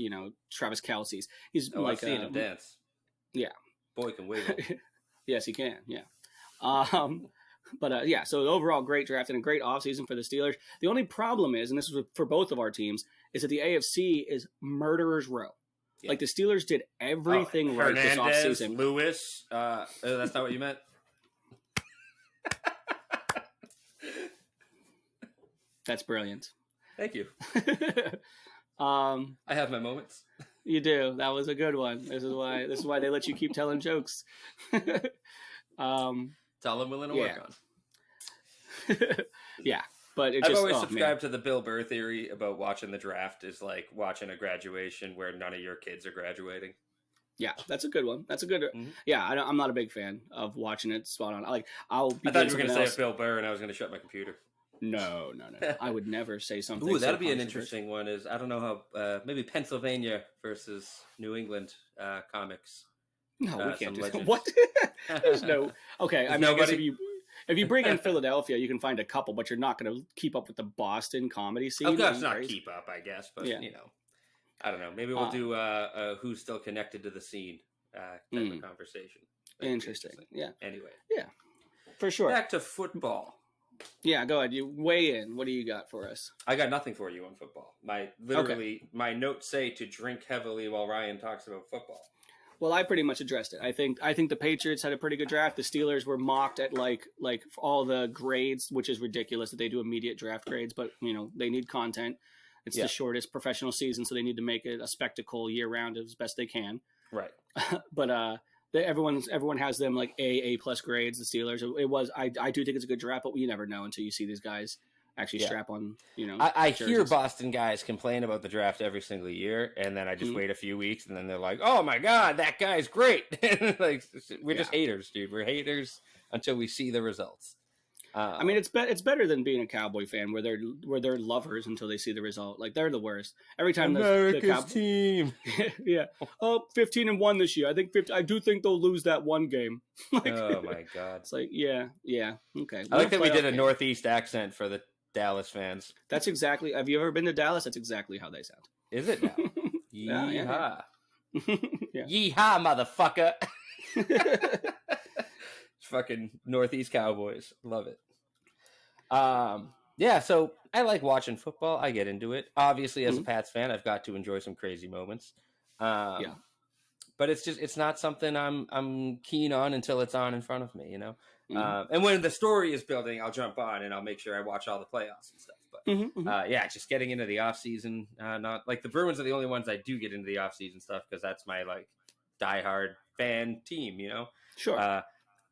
Travis Kelce's. He's like I've seen him dance. Yeah, boy can wiggle. Yes, he can. Yeah. So overall great draft and a great offseason for the Steelers. The only problem is, and this is for both of our teams, is that the AFC is murderer's row. Yeah. Like the Steelers did everything right this offseason. Lewis, that's not what you meant? That's brilliant. Thank you. I have my moments. You do. That was a good one. This is why they let you keep telling jokes. It's all I'm willing to work on. Yeah, but I've always subscribed to the Bill Burr theory about watching the draft is like watching a graduation where none of your kids are graduating. Yeah, that's a good one. That's a good. Mm-hmm. Yeah, I'm not a big fan of watching it spot on. I thought you were going to say Bill Burr, and I was going to shut my computer. No. I would never say something. Ooh, that'd be an interesting one. Is I don't know how maybe Pennsylvania versus New England comics. No, we can't do that. What? There's no. Okay, I guess if you bring in Philadelphia, you can find a couple, but you're not going to keep up with the Boston comedy scene. Of course, not keep up, I guess, but I don't know. Maybe we'll do who's still connected to the scene type of conversation. Interesting. Yeah. Anyway. Yeah. For sure. Back to football. Yeah, go ahead. You weigh in. What do you got for us? I got nothing for you on football. My notes say to drink heavily while Ryan talks about football. Well, I pretty much addressed it. I think the Patriots had a pretty good draft. The Steelers were mocked at like all the grades, which is ridiculous that they do immediate draft grades, but they need content. It's the shortest professional season, so they need to make it a spectacle year round as best they can. Right. But everyone has them like A plus grades. The Steelers. I do think it's a good draft, but you never know until you see these guys actually strap on. I hear Boston guys complain about the draft every single year, and then I just wait a few weeks, and then they're like, "Oh my god, that guy's great!" Like we're just haters, dude. We're haters until we see the results. I mean, it's better than being a Cowboy fan where they're lovers until they see the result. Like they're the worst. Every time America's team, yeah, 15-1 this year. I do think they'll lose that one game. Oh my god, it's like yeah, okay. I like that we did a Northeast accent for the Dallas fans. That's exactly. Have you ever been to Dallas? That's exactly how they sound. Is it now? Yeehaw! Yeah. Yeehaw, motherfucker! Fucking Northeast Cowboys, love it. Yeah, so I like watching football. I get into it. Obviously, as a Pats fan, I've got to enjoy some crazy moments. But it's not something I'm keen on until it's on in front of me, And when the story is building, I'll jump on and I'll make sure I watch all the playoffs and stuff. But just getting into the off season, not like the Bruins are the only ones I do get into the off season stuff because that's my like diehard fan team, Sure.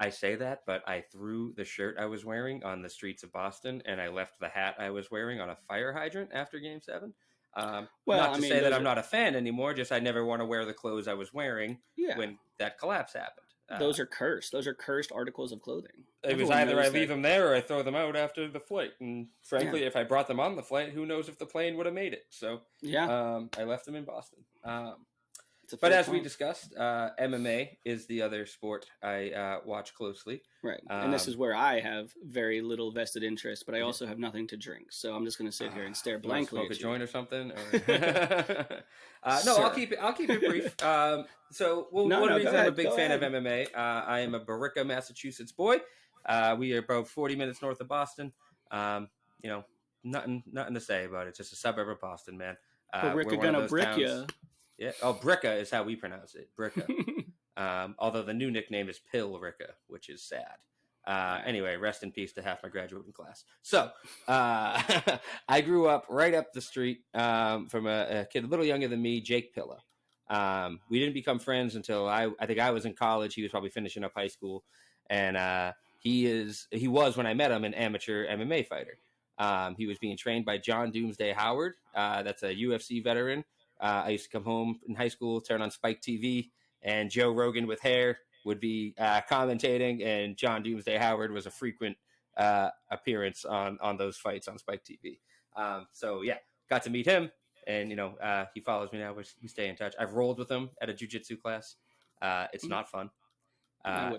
I say that, but I threw the shirt I was wearing on the streets of Boston, and I left the hat I was wearing on a fire hydrant after Game 7. Not to say that I'm not a fan anymore, just I never want to wear the clothes I was wearing when that collapse happened. Those are cursed. Those are cursed articles of clothing. It was either I leave them there or I throw them out after the flight. And frankly, if I brought them on the flight, who knows if the plane would have made it. So I left them in Boston. But as we discussed, MMA is the other sport I watch closely. Right. And this is where I have very little vested interest, but I also have nothing to drink. So I'm just going to sit here and stare blankly at you. Smoke a joint or something? Or... no, I'll keep it brief. One reason I'm a big fan of MMA, I am a Barica, Massachusetts boy. We are about 40 minutes north of Boston. Nothing to say about it. It's just a suburb of Boston, man. Barica gonna brick you. Yeah. Oh, Bricka is how we pronounce it. Bricka. Although the new nickname is Pill Ricka, which is sad. Anyway, rest in peace to half my graduating class. So I grew up right up the street from a kid a little younger than me, Jake Pilla. We didn't become friends until I think I was in college. He was probably finishing up high school. And he was, when I met him, an amateur MMA fighter. He was being trained by John Doomsday Howard. That's a UFC veteran. I used to come home in high school, turn on Spike TV, and Joe Rogan with hair would be commentating, and John Doomsday Howard was a frequent appearance on those fights on Spike TV. Got to meet him, and he follows me now. We stay in touch. I've rolled with him at a jiu-jitsu class. It's not fun.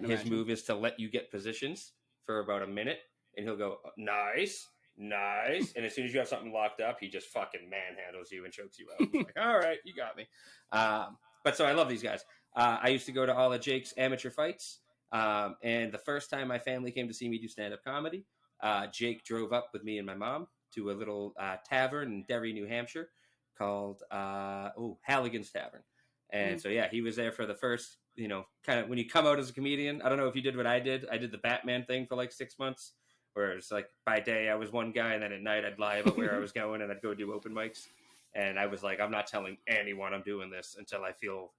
His move is to let you get positions for about a minute, and he'll go, nice. And as soon as you have something locked up, he just fucking manhandles you and chokes you out. I'm like, all right, you got me. But so I love these guys. I used to go to all of Jake's amateur fights. And the first time my family came to see me do stand-up comedy, Jake drove up with me and my mom to a little tavern in Derry, New Hampshire called Halligan's Tavern. And he was there for the first, kind of when you come out as a comedian. I don't know if you did what I did. I did the Batman thing for like 6 months. Where it's like by day I was one guy, and then at night I'd lie about where I was going, and I'd go do open mics. And I was like, I'm not telling anyone I'm doing this until I feel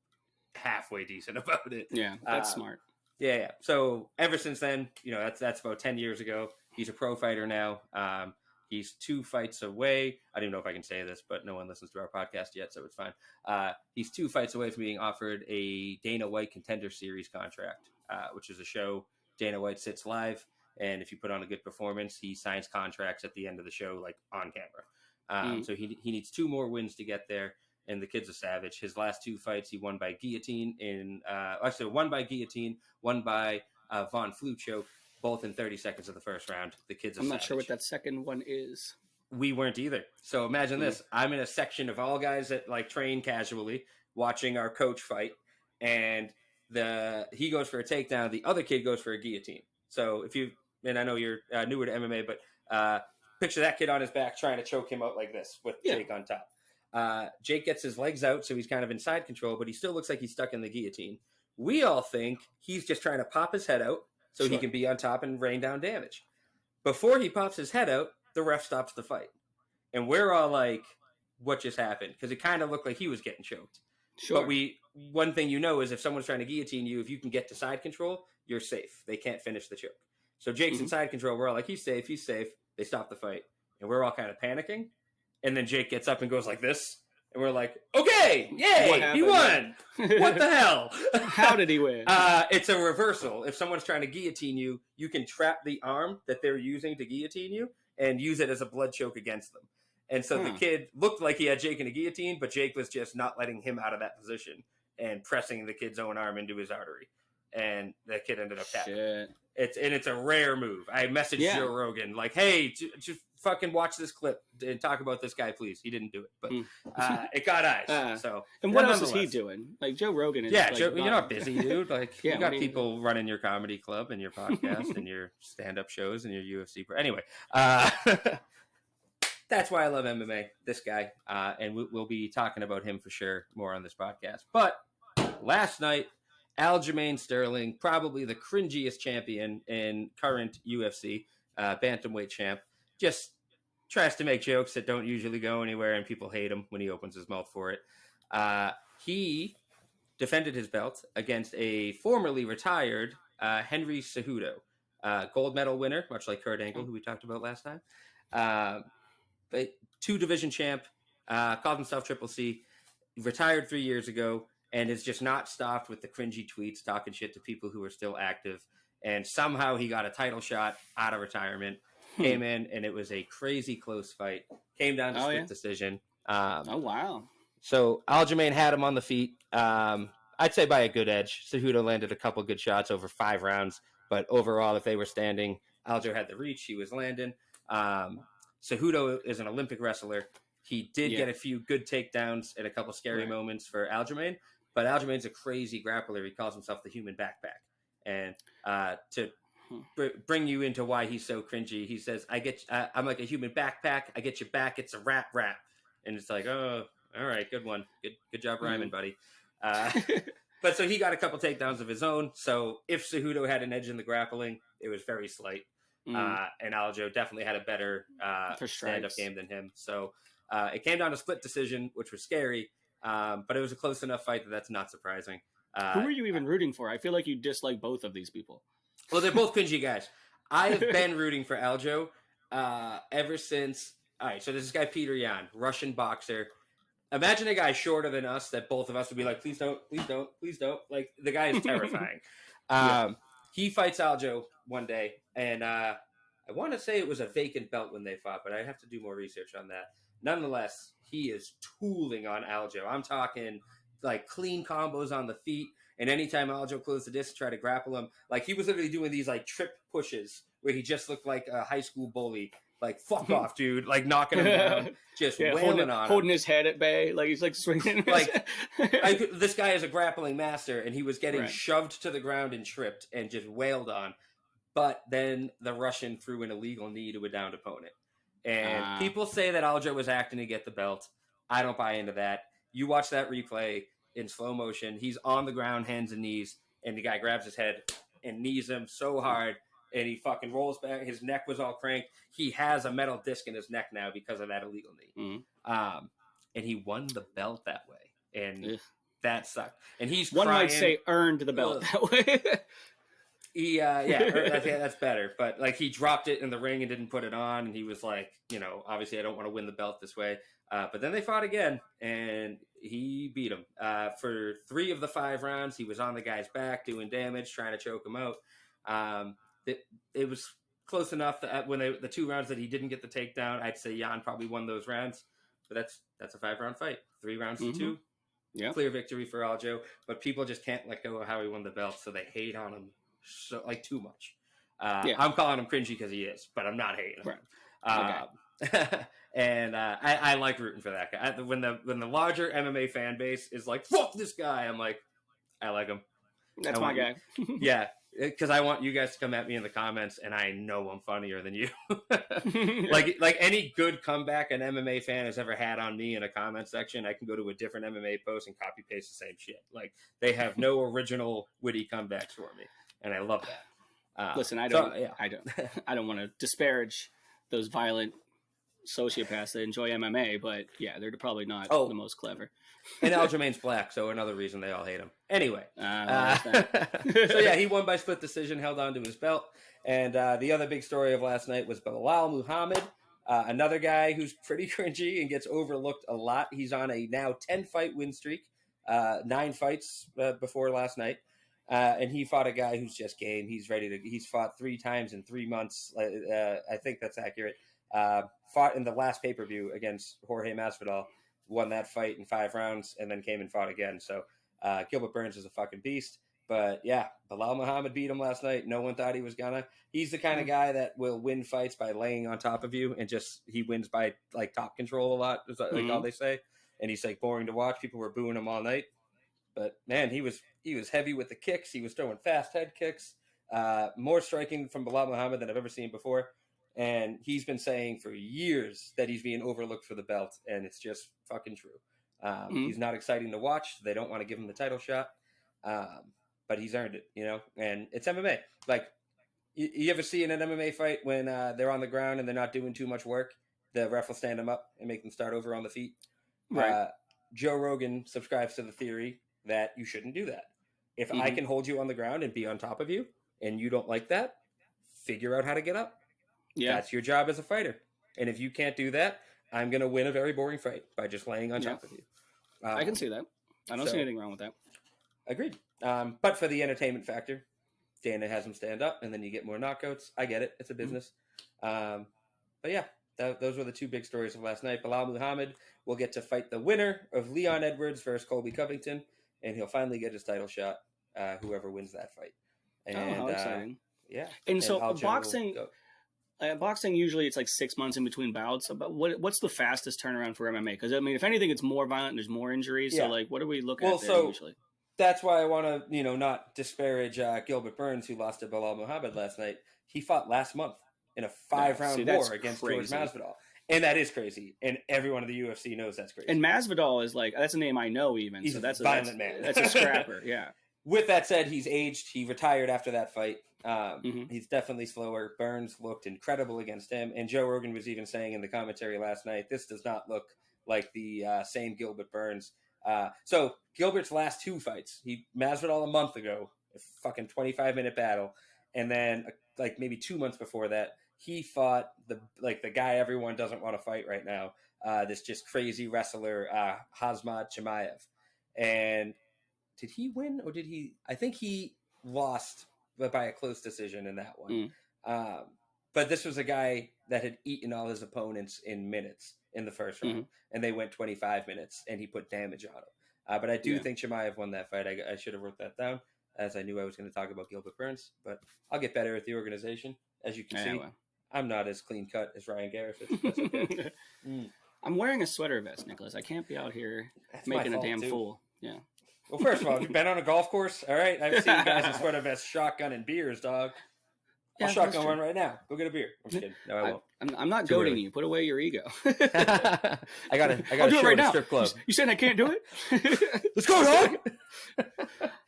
halfway decent about it. Yeah, that's smart. Yeah. So ever since then, that's about 10 years ago. He's a pro fighter now. He's 2 fights away. I don't even know if I can say this, but no one listens to our podcast yet, so it's fine. He's 2 fights away from being offered a Dana White Contender Series contract, which is a show Dana White sits live. And if you put on a good performance, he signs contracts at the end of the show, like on camera. So he needs 2 more wins to get there. And the kid's a savage. His last 2 fights, he won by guillotine one by guillotine, one by Von Flue choke, both in 30 seconds of the first round. The kid's a savage. I'm not sure what that second one is. We weren't either. So imagine this. I'm in a section of all guys that like train casually watching our coach fight. And he goes for a takedown. The other kid goes for a guillotine. So if you and I know you're newer to MMA, but picture that kid on his back trying to choke him out like this with Jake on top. Jake gets his legs out, so he's kind of in side control, but he still looks like he's stuck in the guillotine. We all think he's just trying to pop his head out so he can be on top and rain down damage. Before he pops his head out, the ref stops the fight. And we're all like, what just happened? Because it kind of looked like he was getting choked. But one thing is if someone's trying to guillotine you, if you can get to side control, you're safe. They can't finish the choke. So Jake's in side control. We're all like, he's safe. They stop the fight. And we're all kind of panicking. And then Jake gets up and goes like this. And we're like, okay, yay, he won. What the hell? How did he win? It's a reversal. If someone's trying to guillotine you, you can trap the arm that they're using to guillotine you and use it as a blood choke against them. And so the kid looked like he had Jake in a guillotine, but Jake was just not letting him out of that position and pressing the kid's own arm into his artery. And the kid ended up tapping. It's a rare move. I messaged Joe Rogan like, hey, just fucking watch this clip and talk about this guy, please. He didn't do it, but it got eyes. And what else is he doing? Like Joe Rogan is Joe, you're not busy, dude. Like you got people running your comedy club and your podcast and your stand-up shows and your UFC. Anyway, that's why I love MMA. This guy, and we'll be talking about him for sure more on this podcast. But last night, Aljamain Sterling, probably the cringiest champion in current UFC, bantamweight champ, just tries to make jokes that don't usually go anywhere, and people hate him when he opens his mouth for it. He defended his belt against a formerly retired Henry Cejudo, gold medal winner, much like Kurt Angle, who we talked about last time. But 2-division champ, called himself Triple C, retired 3 years ago, and is just not stopped with the cringy tweets talking shit to people who are still active. And somehow he got a title shot out of retirement, came in, and it was a crazy close fight. Came down to split decision. Wow. So Aljamain had him on the feet. I'd say by a good edge. Cejudo landed a couple good shots over 5 rounds. But overall, if they were standing, Aljo had the reach. He was landing. Cejudo is an Olympic wrestler. He did get a few good takedowns and a couple scary moments for Aljamain. But Aljamain's a crazy grappler. He calls himself the human backpack. And to bring you into why he's so cringy, he says, I'm like a human backpack. I get your back. It's a rap. And it's like, oh, all right, good one. Good job rhyming, buddy. But so he got a couple takedowns of his own. So if Cejudo had an edge in the grappling, it was very slight. And Aljo definitely had a better stand-up game than him. So it came down to split decision, which was scary. But it was a close enough fight that's not surprising. Who are you even rooting for? I feel like you dislike both of these people. Well, they're both cringy guys. I have been rooting for Aljo ever since. All right, so there's this guy, Peter Yan, Russian boxer. Imagine a guy shorter than us that both of us would be like, please don't. Like, the guy is terrifying. He fights Aljo one day, and I want to say it was a vacant belt when they fought, but I have to do more research on that. Nonetheless, he is tooling on Aljo. I'm talking like clean combos on the feet, and anytime Aljo closed the disc to try to grapple him, like he was literally doing these like trip pushes where he just looked like a high school bully. Like, fuck off, dude. Like, knocking him down, just wailing on him. Holding his head at bay. Like, he's like swinging. Like, this guy is a grappling master, and he was getting shoved to the ground and tripped and just wailed on. But then the Russian threw an illegal knee to a downed opponent. And people say that Aljo was acting to get the belt. I don't buy into that. You watch that replay in slow motion. He's on the ground, hands and knees, and the guy grabs his head and knees him so hard, and he fucking rolls back. His neck was all cranked. He has a metal disc in his neck now because of that illegal knee. And he won the belt that way. And that sucked. And he's One might say earned the belt that way. That's better. But like he dropped it in the ring and didn't put it on, and he was like, obviously I don't want to win the belt this way. But then they fought again, and he beat him. For 3 of the 5 rounds, he was on the guy's back doing damage, trying to choke him out. It was close enough that when the 2 rounds that he didn't get the takedown, I'd say Jan probably won those rounds. But that's a 5-round fight. 3 rounds to 2. Yeah. Clear victory for Aljo. But people just can't let go of how he won the belt, so they hate on him too much. I'm calling him cringy because he is, but I'm not hating him. Right. And I like rooting for that guy. When the larger MMA fan base is like, fuck this guy, I'm like, I like him. That's my guy. Yeah. because I want you guys to come at me in the comments, and I know I'm funnier than you. like any good comeback an MMA fan has ever had on me in a comment section, I can go to a different MMA post and copy paste the same shit. Like they have no original witty comebacks for me, and I love that. Listen, I don't want to disparage those violent sociopaths that enjoy MMA, but yeah, they're probably not the most clever. And Aljamain's black, so another reason they all hate him. Anyway, so yeah, he won by split decision, held on to his belt. And the other big story of last night was Belal Muhammad, another guy who's pretty cringy and gets overlooked a lot. He's on a now 10-fight win streak, 9 fights before last night. And he fought a guy who's just game. He's fought 3 times in 3 months. I think that's accurate. Fought in the last pay-per-view against Jorge Masvidal, won that fight in 5 rounds, and then came and fought again. So Gilbert Burns is a fucking beast. But yeah, Belal Muhammad beat him last night. No one thought he was gonna. He's the kind of guy that will win fights by laying on top of you, and he wins by like top control a lot, like all they say. And he's like boring to watch. People were booing him all night. But man, he was heavy with the kicks. He was throwing fast head kicks. More striking from Belal Muhammad than I've ever seen before. And he's been saying for years that he's being overlooked for the belt, and it's just fucking true. He's not exciting to watch. They don't want to give him the title shot, but he's earned it, and it's MMA. Like, you ever see in an MMA fight when they're on the ground and they're not doing too much work, the ref will stand them up and make them start over on the feet? Right. Joe Rogan subscribes to the theory that you shouldn't do that. If I can hold you on the ground and be on top of you, and you don't like that, figure out how to get up. Yeah. That's your job as a fighter. And if you can't do that, I'm going to win a very boring fight by just laying on top of you. I can see that. I don't see anything wrong with that. Agreed. But for the entertainment factor, Dana has him stand up, and then you get more knockouts. I get it. It's a business. But yeah, those were the 2 big stories of last night. Belal Muhammad will get to fight the winner of Leon Edwards versus Colby Covington, and he'll finally get his title shot, whoever wins that fight. And, how exciting. Yeah. And so boxing usually it's like 6 months in between bouts. But what's the fastest turnaround for MMA? Because I mean, if anything, it's more violent. There's more injuries. Yeah. So like, what do we look at there usually? That's why I want to not disparage Gilbert Burns, who lost to Belal Muhammad last night. He fought last month in a 5-round war against George Masvidal, and that is crazy. And everyone in the UFC knows that's crazy. And Masvidal is like, that's a name I know even. He's so that's a violent man. That's a scrapper. Yeah. With that said, he's aged. He retired after that fight. He's definitely slower. Burns looked incredible against him. And Joe Rogan was even saying in the commentary last night, this does not look like the same Gilbert Burns. So Gilbert's last 2 fights, Masvidal a month ago, a fucking 25-minute battle. And then like maybe 2 months before that, he fought the guy everyone doesn't want to fight right now. This just crazy wrestler, Khamzat Chimaev. And did he win or did he? I think he lost by a close decision in that one. But this was a guy that had eaten all his opponents in minutes in the first round, and they went 25 minutes, and he put damage on him. But I do think Chimaev won that fight. I should have wrote that down, as I knew I was going to talk about Gilbert Burns. But I'll get better at the organization. As you can see, I'm not as clean-cut as Ryan Garris is. That's okay. I'm wearing a sweater vest, Nicholas. I can't be out here making a damn fool. Yeah. Well, first of all, have you been on a golf course? All right, I've seen you guys in sweater vests shotgun and beers, dog. I'll shotgun one right now. Go get a beer. I'm just kidding. No, I won't. I'm not goading you. Put away your ego. I got to do it right now. Strip club. You saying I can't do it? Let's go, dog.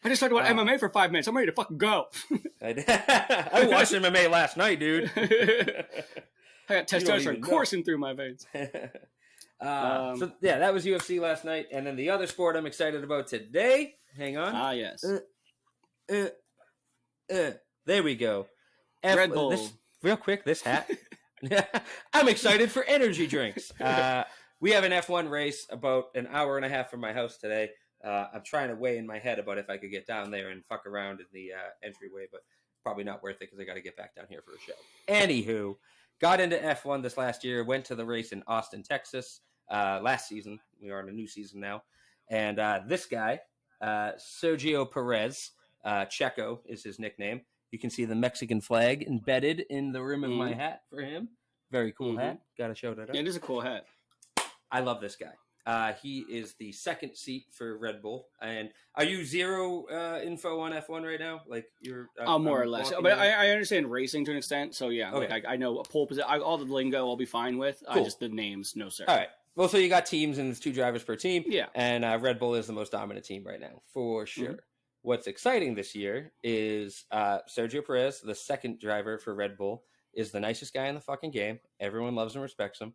I just talked about MMA for 5 minutes. I'm ready to fucking go. I watched MMA last night, dude. I got testosterone coursing through my veins. So yeah, that was UFC last night, and then the other sport I'm excited about today. Hang on. Yes. There we go. Red Bull. Real quick, this hat. I'm excited for energy drinks. We have an F1 race about an hour and a half from my house today. I'm trying to weigh in my head about if I could get down there and fuck around in the entryway, but probably not worth it because I got to get back down here for a show. Anywho, got into F1 this last year, went to the race in Austin, Texas last season. We are in a new season now. And this guy, Sergio Perez, Checo is his nickname. You can see the Mexican flag embedded in the rim of my hat for him. Very cool hat. Got to show that up. It is a cool hat. I love this guy. He is the second seat for Red Bull. And are you zero info on F1 right now? Like you're more or less, but I understand racing to an extent. So yeah, Okay. like I know a pole position, all the lingo I'll be fine with. Cool. Just the names, no sir. All right. Well, so you got teams and it's 2 drivers per team. Yeah. And Red Bull is the most dominant team right now, for sure. Mm-hmm. What's exciting this year is Sergio Perez, the second driver for Red Bull, is the nicest guy in the fucking game. Everyone loves and respects him.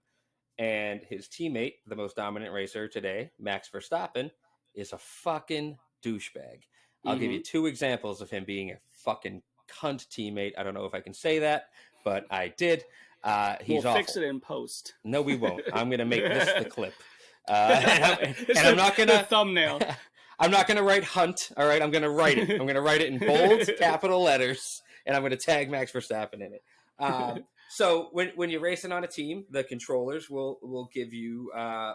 And his teammate, the most dominant racer today, Max Verstappen, is a fucking douchebag. I'll give you 2 examples of him being a fucking cunt teammate. I don't know if I can say that, but I did. He's we'll awful. Fix it in post. No, we won't. I'm going to make this the clip. And I'm not going to... thumbnail. I'm not going to write Hunt, all right? I'm going to write it. I'm going to write it in bold, capital letters, and I'm going to tag Max Verstappen in it. So when you're racing on a team, the controllers will give you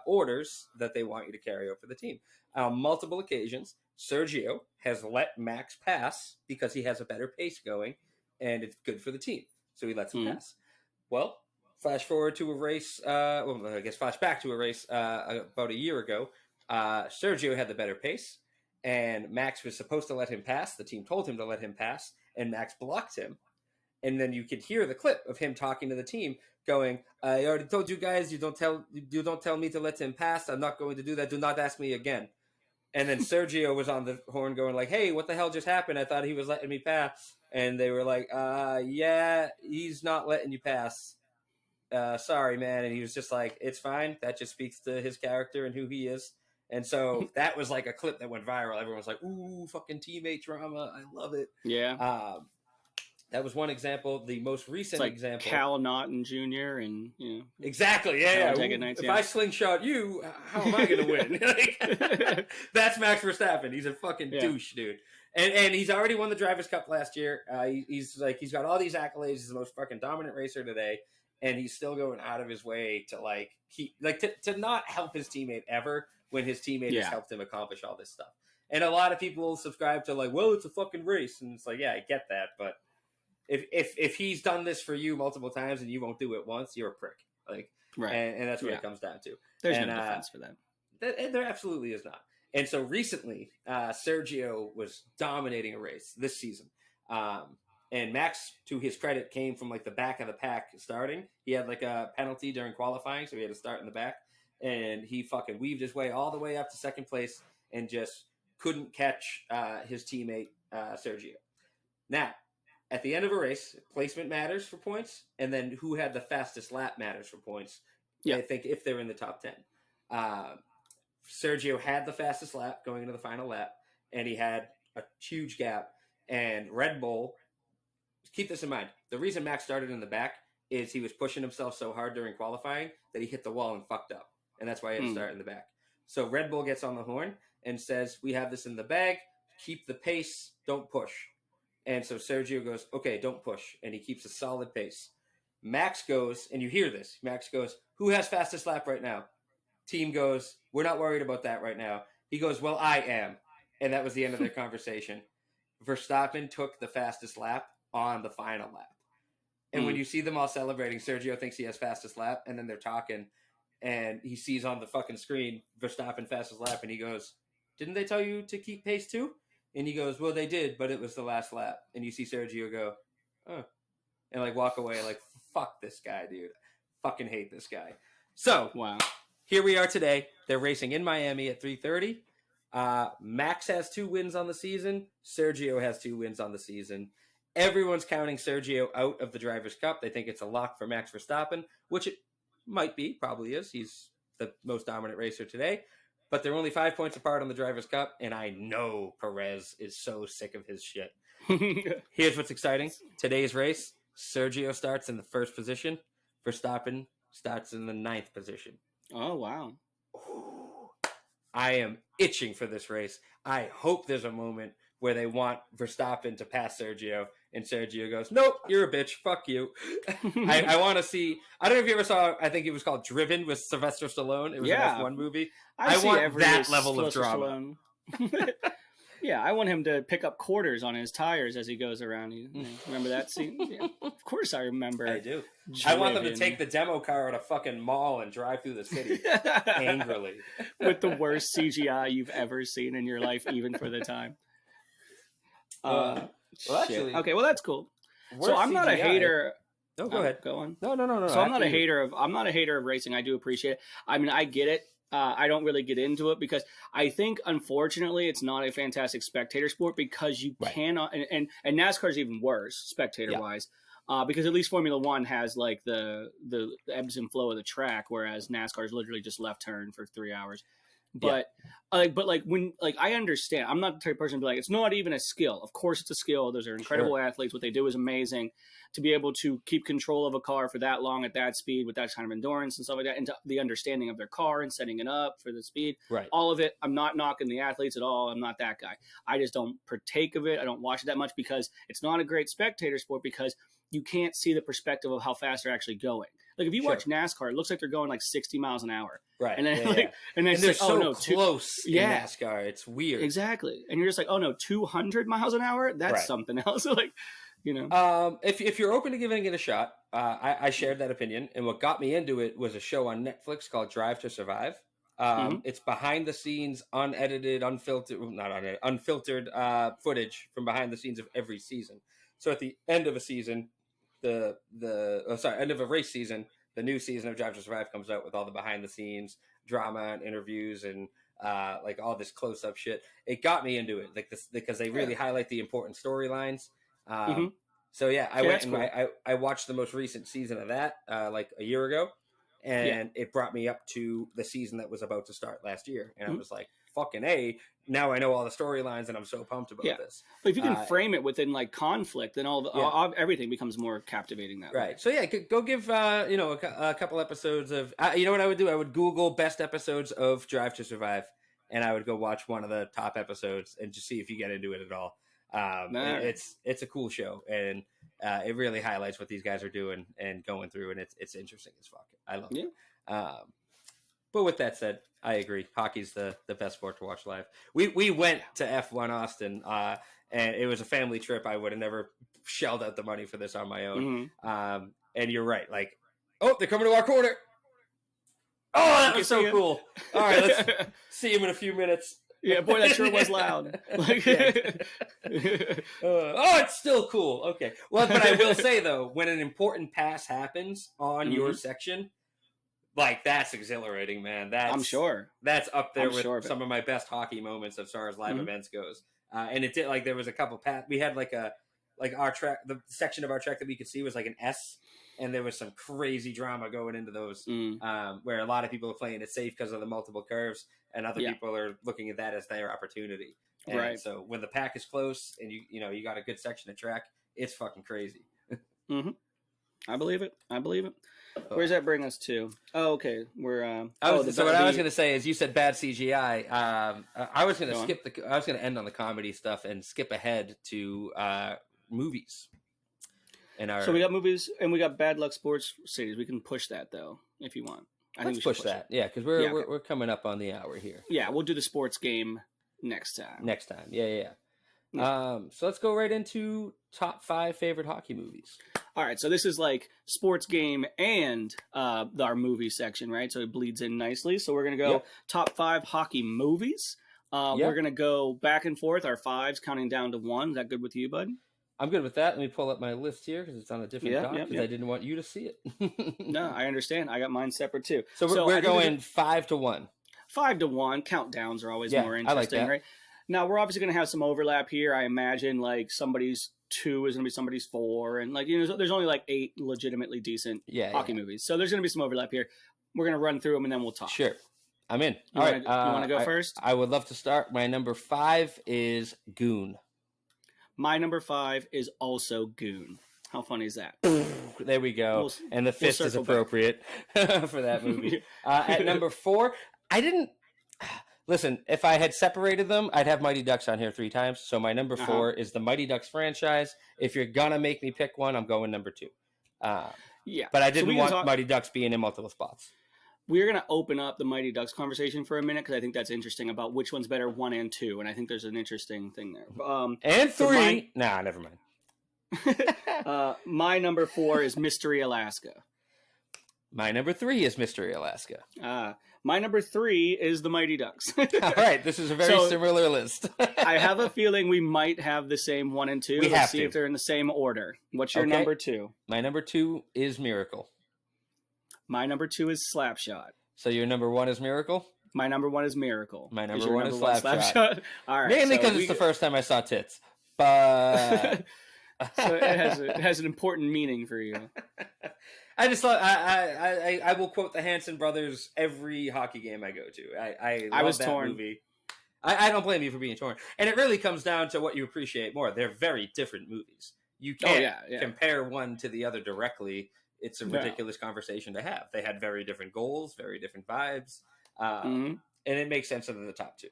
orders that they want you to carry out for the team. On multiple occasions, Sergio has let Max pass because he has a better pace going, and it's good for the team. So he lets him pass. Well, flash forward to a race, flash back to a race about a year ago. Sergio had the better pace, and Max was supposed to let him pass. The team told him to let him pass, and Max blocked him. And then you could hear the clip of him talking to the team, going, "I already told you guys, you don't tell me to let him pass. I'm not going to do that. Do not ask me again." And then Sergio was on the horn going like, "Hey, what the hell just happened? I thought he was letting me pass." And they were like, "Yeah, he's not letting you pass. Sorry, man." And he was just like, "It's fine. That just speaks to his character and who he is." And so that was like a clip that went viral. Everyone was like, "Ooh, fucking teammate drama. I love it." Yeah. That was one example. The most recent example, Cal Naughton Jr. and exactly, yeah. If I slingshot you, how am I going to win? That's Max Verstappen. He's a fucking douche, dude. And he's already won the Drivers' Cup last year. He's got all these accolades. He's the most fucking dominant racer today, and he's still going out of his way to to not help his teammate ever when his teammate has helped him accomplish all this stuff. And a lot of people subscribe to well, it's a fucking race, and it's like, yeah, I get that, but. If he's done this for you multiple times and you won't do it once, you're a prick. Right. And that's what it comes down to. There's no defense for that. There absolutely is not. And so recently, Sergio was dominating a race this season. And Max, to his credit, came from the back of the pack starting. He had a penalty during qualifying, so he had to start in the back. And he fucking weaved his way all the way up to second place and just couldn't catch his teammate, Sergio. Now, at the end of a race, placement matters for points, and then who had the fastest lap matters for points. Yeah. I think if they're in the top 10. Sergio had the fastest lap going into the final lap, and he had a huge gap. And Red Bull, keep this in mind, the reason Max started in the back is he was pushing himself so hard during qualifying that he hit the wall and fucked up. And that's why he had to start in the back. So Red Bull gets on the horn and says, "We have this in the bag. Keep the pace. Don't push." And so Sergio goes, "Okay, don't push." And he keeps a solid pace. Max goes, and you hear this. Max goes, "Who has fastest lap right now?" Team goes, "We're not worried about that right now." He goes, "Well, I am." And that was the end of their conversation. Verstappen took the fastest lap on the final lap. And when you see them all celebrating, Sergio thinks he has fastest lap, and then they're talking, and he sees on the fucking screen Verstappen fastest lap, and he goes, "Didn't they tell you to keep pace too?" And he goes, "Well, they did, but it was the last lap." And you see Sergio go, "Oh," and walk away fuck this guy, dude. Fucking hate this guy. So, wow. Here we are today. They're racing in Miami at 3:30. Max has 2 wins on the season. Sergio has 2 wins on the season. Everyone's counting Sergio out of the Drivers' Cup. They think it's a lock for Max Verstappen, which it might be, probably is. He's the most dominant racer today. But they're only 5 points apart on the Drivers' Cup, and I know Perez is so sick of his shit. Here's what's exciting. Today's race, Sergio starts in the 1st position. Verstappen starts in the 9th position. Oh, wow. I am itching for this race. I hope there's a moment where they want Verstappen to pass Sergio, and Sergio goes, "Nope, you're a bitch. Fuck you." I want to see. I don't know if you ever saw. I think it was called Driven with Sylvester Stallone. It was an F1 movie. I want that level of drama. Yeah, I want him to pick up quarters on his tires as he goes around. Remember that scene? Yeah, of course I remember. I do. I want them to take the demo car at a fucking mall and drive through the city angrily. With the worst CGI you've ever seen in your life, even for the time. Well, actually, okay, well, that's cool. So I'm not a hater. No, go ahead. Go on. No. So I'm not a hater of racing. I do appreciate it. I mean, I get it. I don't really get into it because I think, unfortunately, it's not a fantastic spectator sport because you cannot. And NASCAR is even worse spectator wise, because at least Formula One has like the ebbs and flow of the track, whereas NASCAR is literally just left turn for 3 hours. But when I understand, I'm not the type of person to be like, it's not even a skill. Of course, it's a skill. Those are incredible athletes. What they do is amazing. To be able to keep control of a car for that long at that speed with that kind of endurance and stuff like that, and the understanding of their car and setting it up for the speed, all of it. I'm not knocking the athletes at all. I'm not that guy. I just don't partake of it. I don't watch it that much because it's not a great spectator sport because you can't see the perspective of how fast they're actually going. Like if you watch NASCAR, it looks like they're going like 60 miles an hour. Right. And then and they're like, so close in NASCAR. It's weird. Exactly. And you're just like, oh no, 200 miles an hour? That's something else. Like, if you're open to giving it a shot, I shared that opinion. And what got me into it was a show on Netflix called Drive to Survive. It's behind the scenes, unedited, unfiltered footage from behind the scenes of every season. So at the end of a season, end of a race season, the new season of Drive to Survive comes out with all the behind the scenes drama and interviews and like all this close up shit. It got me into it, like this, because they really highlight the important storylines. So yeah, I went and I watched the most recent season of that like a year ago, and it brought me up to the season that was about to start last year, and I was like, fucking A, now I know all the storylines and I'm so pumped about this. But if you can frame it within like conflict, then everything becomes more captivating that way. So yeah, go give a couple episodes of you know what I would do? I would Google best episodes of Drive to Survive, and I would go watch one of the top episodes and just see if you get into it at all. It's a cool show, and it really highlights what these guys are doing and going through, and it's interesting as fuck. I love it. But with that said, I agree. Hockey's the best sport to watch live. We went to F1 Austin, and it was a family trip. I would have never shelled out the money for this on my own. And you're right. Like, oh, they're coming to our corner. Oh, that was so cool. All right, let's see him in a few minutes. Yeah, boy, that sure was loud. It's still cool. Okay. Well, but I will say, though, when an important pass happens on your section, like, that's exhilarating, man. I'm sure. That's up there with some of my best hockey moments as far as live events goes. And it did, like, there was a couple we had our track, the section of our track that we could see was like an S, and there was some crazy drama going into those, where a lot of people are playing it safe because of the multiple curves, and other people are looking at that as their opportunity. And so when the pack is close and you got a good section of track, it's fucking crazy. I believe it. Where does that bring us to? Oh, okay. We're what I was going to say is, you said bad CGI. I was going to I was going to end on the comedy stuff and skip ahead to movies. So we got movies and we got Bad Luck Sports Cities. We can push that though if you want. Let's push that. Yeah, because we're coming up on the hour here. Yeah, we'll do the sports game next time. Yeah. So let's go right into top 5 favorite hockey movies. All right, so this is like sports game and our movie section, right? So it bleeds in nicely. So we're going to go top 5 hockey movies. We're going to go back and forth, our 5s, counting down to 1. Is that good with you, bud? I'm good with that. Let me pull up my list here because it's on a different doc because I didn't want you to see it. No, I understand. I got mine separate too. So we're going 5-1. 5-1. Countdowns are always more interesting, I like that. Right? Now, we're obviously going to have some overlap here. I imagine like somebody's 2 is going to be somebody's 4. And like, there's only like 8 legitimately decent hockey movies. So there's going to be some overlap here. We're going to run through them and then we'll talk. Sure. I'm in. You want to go first? I would love to start. My number 5 is Goon. My number 5 is also Goon. How funny is that? There we go. And the fist is appropriate for that movie. At number 4, I didn't... Listen, if I had separated them, I'd have Mighty Ducks on here 3 times. So my number 4 is the Mighty Ducks franchise. If you're going to make me pick one, I'm going number 2. But I didn't want Mighty Ducks being in multiple spots. we're going to open up the Mighty Ducks conversation for a minute because I think that's interesting about which one's better, 1 and 2, and I think there's an interesting thing there. And 3. So nah, never mind. My number 4 is Mystery Alaska. My number 3 is Mystery Alaska. My number 3 is the Mighty Ducks. All right, this is a very similar list. I have a feeling we might have the same 1 and 2. Let's see if they're in the same order. What's your number 2? My number 2 is Miracle. My number 2 is Slapshot. So your number 1 is Miracle? My number 1 is Miracle. My number 1 is Slapshot. All right. Mainly because it's the first time I saw tits. But so it has an important meaning for you. I just thought I will quote the Hanson brothers every hockey game I go to. I was that torn. Movie. I don't blame you for being torn, and it really comes down to what you appreciate more. They're very different movies. You can't compare one to the other directly. It's a ridiculous conversation to have. They had very different goals, very different vibes, and it makes sense that they're the top 2.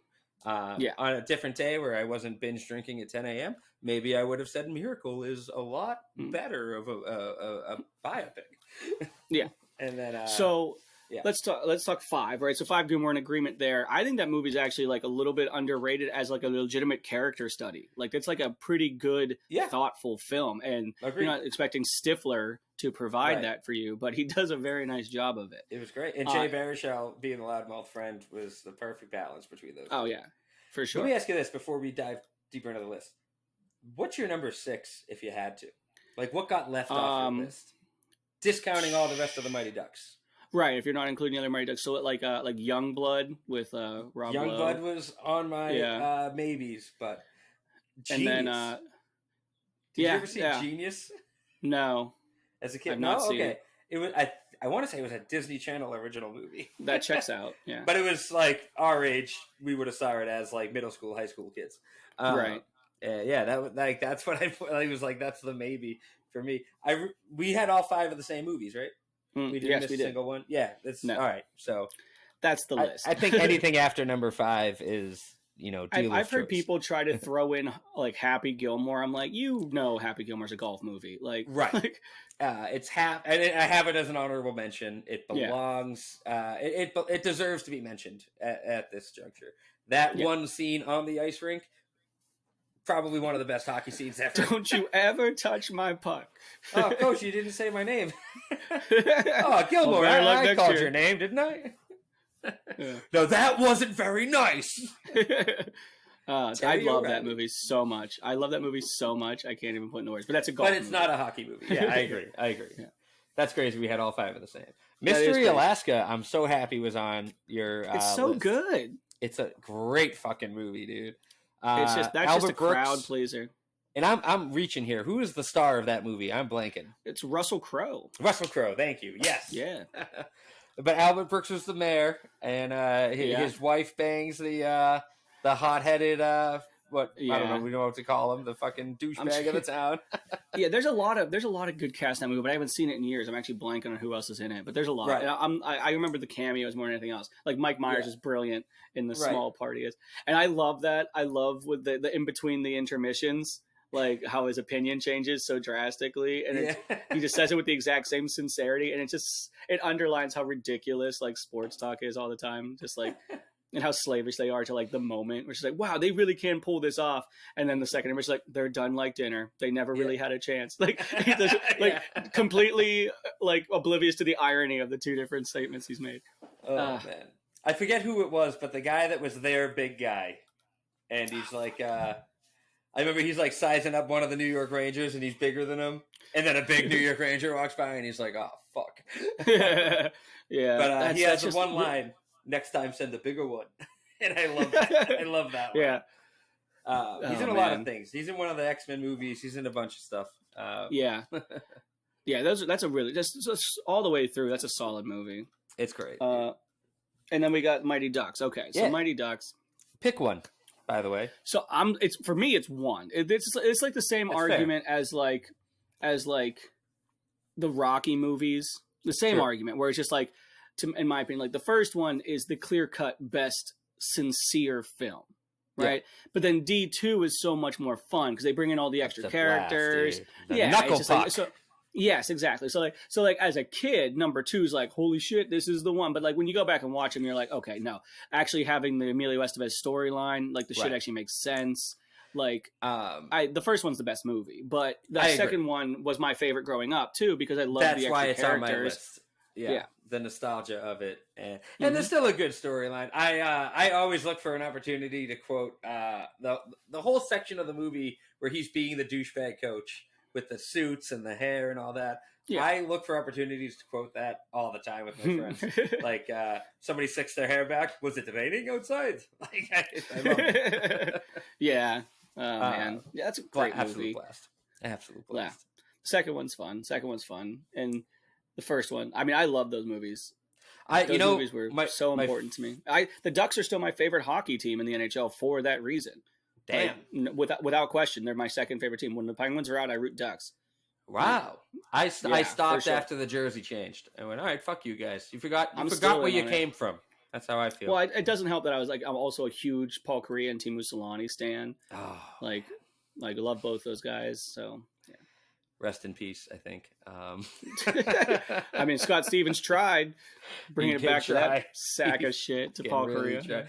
On a different day where I wasn't binge drinking at 10 a.m., maybe I would have said Miracle is a lot better of a biopic. Yeah. And then let's talk 5, right? So 5 Doom, we're in agreement there. I think that movie's actually like a little bit underrated as like a legitimate character study. Like it's like a pretty good, thoughtful film. And you're not expecting Stifler to provide that for you, but he does a very nice job of it. It was great. And Jay Baruchel being the loudmouth friend was the perfect balance between those. Oh, yeah, for sure. Let me ask you this before we dive deeper into the list. What's your number 6 if you had to? Like what got left off your list? Discounting all the rest of the Mighty Ducks. Right, if you're not including the other Mighty Ducks. So like Youngblood with Rob Lowe. Youngblood was on my maybes, but Genius. And then did you ever see Genius? No. As a kid? I've not seen it. It was I want to say it was a Disney Channel original movie. That checks out, yeah. But it was like our age, we would have saw it as like middle school, high school kids. Right. Yeah, that was like that's what I was like. That's the maybe for me. We had all 5 of the same movies, right? We didn't miss a single one. Yeah, that's all right. So that's the list. I think anything after number 5 is I've heard people try to throw in like Happy Gilmore. I'm like, Happy Gilmore's a golf movie, like right. It's and I have it as an honorable mention. It belongs. It deserves to be mentioned at this juncture. That one scene on the ice rink. Probably one of the best hockey scenes ever. Don't you ever touch my puck. Oh, Coach, you didn't say my name. Oh, Gilmore, well, I called your name, didn't I? Yeah. No, that wasn't very nice. I love that movie so much. I can't even put into words. But that's a golf movie. But it's not a hockey movie. Yeah, I agree. Yeah. That's crazy. We had all 5 of the same. Mystery Alaska, I'm so happy was on your It's so list. good. It's a great fucking movie, dude. It's just that's Albert just a crowd Brooks, pleaser. And I'm reaching here. Who is the star of that movie? I'm blanking. It's Russell Crowe. Russell Crowe, thank you. Yes. Yeah. But Albert Brooks was the mayor, and his wife bangs the hot-headed I don't know, we know what to call him, the fucking douchebag of the town. Yeah, there's a lot of good cast in that movie, but I haven't seen it in years. I'm actually blanking on who else is in it, but there's a lot. Right. I remember the cameos more than anything else. Like Mike Myers is brilliant in the small part he is, and I love that. I love with the in between the intermissions, like how his opinion changes so drastically, and he just says it with the exact same sincerity, and it underlines how ridiculous like sports talk is all the time, just like. And how slavish they are to like the moment, which is like, wow, they really can pull this off. And then the second image, like they're done like dinner. They never really had a chance. Like, completely like oblivious to the irony of the 2 different statements he's made. Oh man, I forget who it was, but the guy that was their big guy, and he's like, I remember he's like sizing up one of the New York Rangers, and he's bigger than him. And then a big New York Ranger walks by, and he's like, oh fuck. Yeah, but he has one line. Next time, send a bigger one. And I love that. I love that one. Yeah. He's in a lot of things. He's in one of the X-Men movies. He's in a bunch of stuff. Yeah. That's a really, just all the way through, that's a solid movie. It's great. And then we got Mighty Ducks. Okay, so Mighty Ducks. Pick one, by the way. So for me, it's 1. It's like the same that's argument fair. as like the Rocky movies. The same argument where it's just like, in my opinion, like the first one is the clear-cut best sincere film, right? Yeah. But then D2 is so much more fun because they bring in all the extra characters. Knuckle puck. Yes, exactly. So like as a kid, number two is like, holy shit, this is the one. But like when you go back and watch them, you're like, okay, no, actually having the Emilio Estevez storyline, like the shit Right. actually makes sense. Like Um, the first one's the best movie, but the I agree. second one was my favorite growing up too because I love That's the extra why it's characters. on my list. Yeah, Yeah. the nostalgia of it, and Mhm. there's still a good storyline. I always look for an opportunity to quote the whole section of the movie where he's being the douchebag coach with the suits and the hair and all that. Yeah. I look for opportunities to quote that all the time with my friends. Like somebody slicks their hair back. Was it raining outside? Like I love it. Yeah. Oh man, yeah, that's a great Absolute movie. blast. Absolute Yeah. blast. Second one's fun. And the first one. I mean, I love those movies. Those movies were so important to me. The Ducks are still my favorite hockey team in the NHL for that reason. Damn. Like, without question, they're my second favorite team. When the Penguins are out, I root Ducks. Wow. I stopped sure. after the jersey changed. I went, all right, fuck you guys. You forgot I'm where still you in on came from. That's how I feel. Well, it doesn't help that I'm also a huge Paul Kariya and Teemu Selanne stan. Oh, Like I love both those guys. So yeah. rest in peace, I think. I mean, Scott Stevens tried bringing it back to that sack of shit to Paul really Kariya.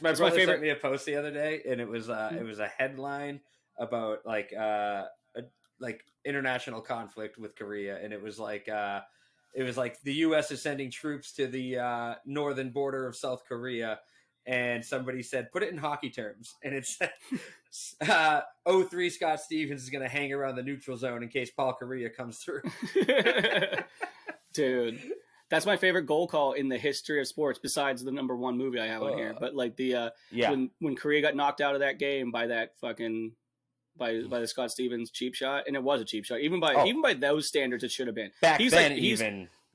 My brother sent me a post the other day, and it was a headline about like international conflict with Korea, and it was like the U.S. is sending troops to the northern border of South Korea, and somebody said, put it in hockey terms, and it said 03 Scott Stevens is going to hang around the neutral zone in case Paul Kariya comes through. Dude, that's my favorite goal call in the history of sports, besides the number one movie I have on here. But like when Kariya got knocked out of that game by that fucking by the Scott Stevens cheap shot, and it was a cheap shot. Even by those standards, it should have been.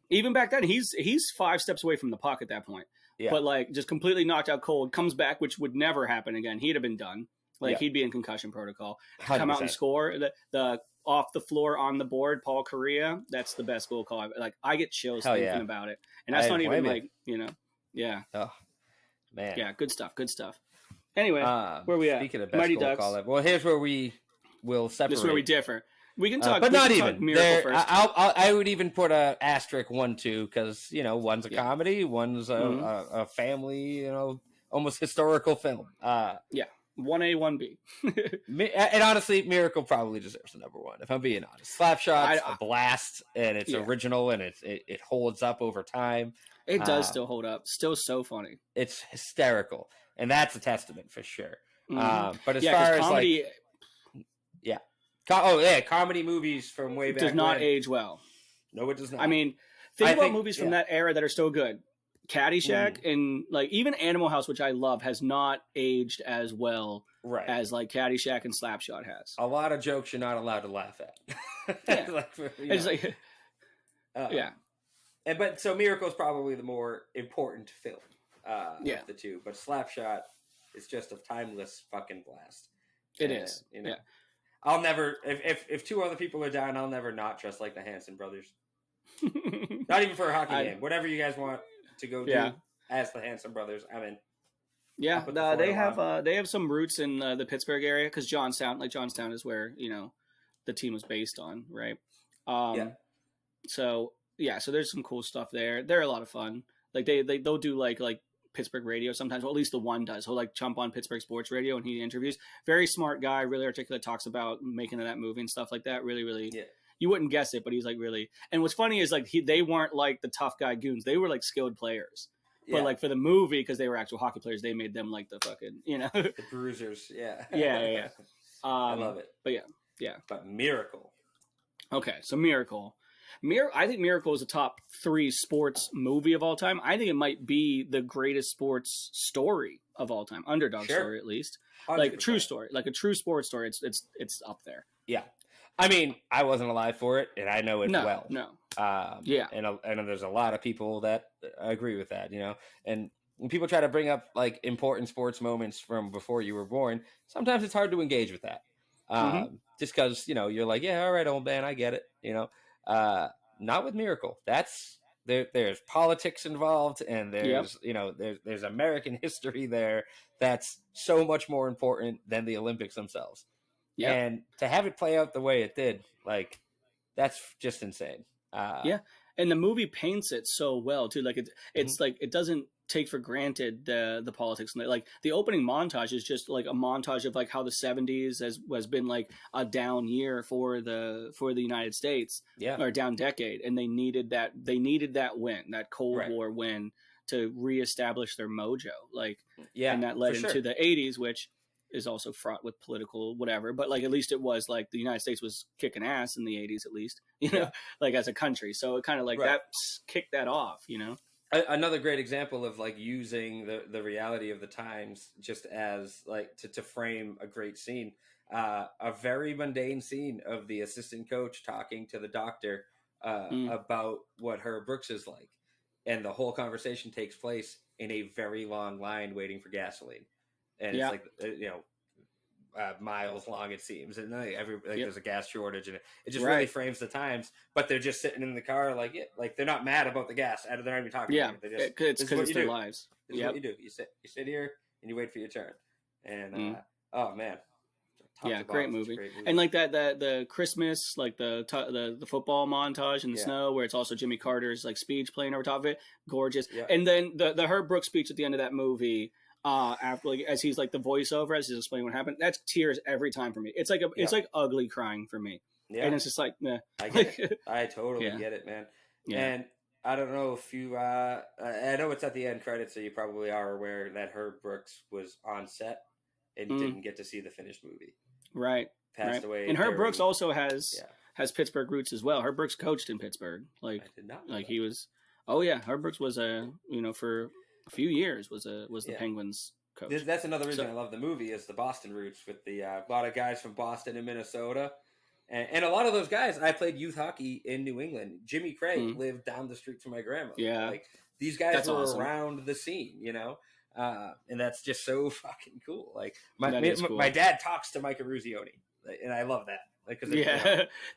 Even back then, he's 5 steps away from the puck at that point. Yeah. But like just completely knocked out cold, comes back, which would never happen again. He'd have been done. Like he'd be in concussion protocol. 100%. Come out and score the off the floor on the board, Paul Kariya. That's the best goal call. Like I get chills thinking about it, and that's not even like yeah. Oh man, yeah, good stuff. Good stuff. Anyway, where we at? Speaking of best Mighty goal Ducks. call, well, here's where we will separate. This is where we differ. We can talk, but not even. Miracle first. I would even put a asterisk 1-2 because one's a comedy, one's a family, almost historical film. 1A, 1B. And honestly, Miracle probably deserves the number one. If I'm being honest, Slapshot's a blast, and it's original, and it holds up over time. It does still hold up. Still so funny. It's hysterical, and that's a testament for sure. Mm-hmm. But as far as comedy, comedy movies from way back does not when, age well. No, it does not. I mean, think about movies from that era that are still good. Caddyshack and like even Animal House, which I love, has not aged as well as like Caddyshack and Slapshot has. A lot of jokes you're not allowed to laugh at. Yeah. But so Miracle is probably the more important film of the two, but Slapshot is just a timeless fucking blast. It is. I'll never if 2 other people are down, I'll never not dress like the Hanson brothers. Not even for a hockey game. Whatever you guys want to go do as the Hanson brothers, I'm in. Yeah, they have some roots in the Pittsburgh area because Johnstown is where the team was based on, right? So there's some cool stuff there. They're a lot of fun. Like they'll do like Pittsburgh radio sometimes. Well, at least the one does. He'll like jump on Pittsburgh sports radio and he interviews. Very smart guy, really articulate. Talks about making of that movie and stuff like that. Really, really. Yeah. You wouldn't guess it, but he's like really. And what's funny is like they weren't like the tough guy goons. They were like skilled players. But like for the movie, because they were actual hockey players, they made them like the fucking the bruisers. Yeah. Yeah. I love it. But yeah. But Miracle. Okay, so Miracle. I think Miracle is a top 3 sports movie of all time. I think it might be the greatest sports story of all time, underdog story at least, 100%. Like a true story, like a true sports story. It's up there. Yeah, I mean, I wasn't alive for it, and I know it well. No, and there's a lot of people that agree with that, And when people try to bring up like important sports moments from before you were born, sometimes it's hard to engage with that, just because you're like, yeah, all right, old man, I get it, Not with Miracle. There's politics involved, and there's there's American history there that's so much more important than the Olympics themselves. And to have it play out the way it did, like That's just insane. Yeah, and the movie paints it so well too. Like it's like it doesn't take for granted the politics. Like the opening montage is just like a montage of like how the 70s has been like a down year for the United States, or down decade, and they needed that win, that Cold War win, to reestablish their mojo. Like, and that led into the 80s, which is also fraught with political whatever, but like at least it was like the United States was kicking ass in the 80s, at least, you know, like as a country. So it kind of like that kicked that off, you know. Another great example of like using the reality of the times just as like to frame a great scene. A very mundane scene of the assistant coach talking to the doctor about what Herb Brooks is like, and the whole conversation takes place in a very long line waiting for gasoline, and it's like miles long, it seems, and there's a gas shortage, and it just really frames the times. But they're just sitting in the car, like they're not mad about the gas. They're not even talking. Yeah, it's because it's their lives. This is what you do. You sit here and you wait for your turn. And oh man, great movie. And like that the Christmas, like the football montage in the snow, where it's also Jimmy Carter's like speech playing over top of it, gorgeous. And then the Herb Brooks speech at the end of that movie. After, like, as he's like the voiceover as he's explaining what happened, that's tears every time for me. It's like it's like ugly crying for me. And it's just like, meh. I get it. I totally get it, man. And I don't know if you I know it's at the end credits, so you probably are aware that Herb Brooks was on set and didn't get to see the finished movie. Passed away. And Herb Brooks also has Pittsburgh roots as well. Herb Brooks coached in Pittsburgh. Like, I did not know like that. He was Herb Brooks was for a few years was the Penguins coach. That's another reason I love the movie, is the Boston roots, with the a lot of guys from Boston and Minnesota, and a lot of those guys. I played youth hockey in New England. Jimmy Craig lived down the street from my grandma. Like these guys were around the scene, you know, and that's just so fucking cool. Like my dad talks to Mike Eruzione, and I love that. Like,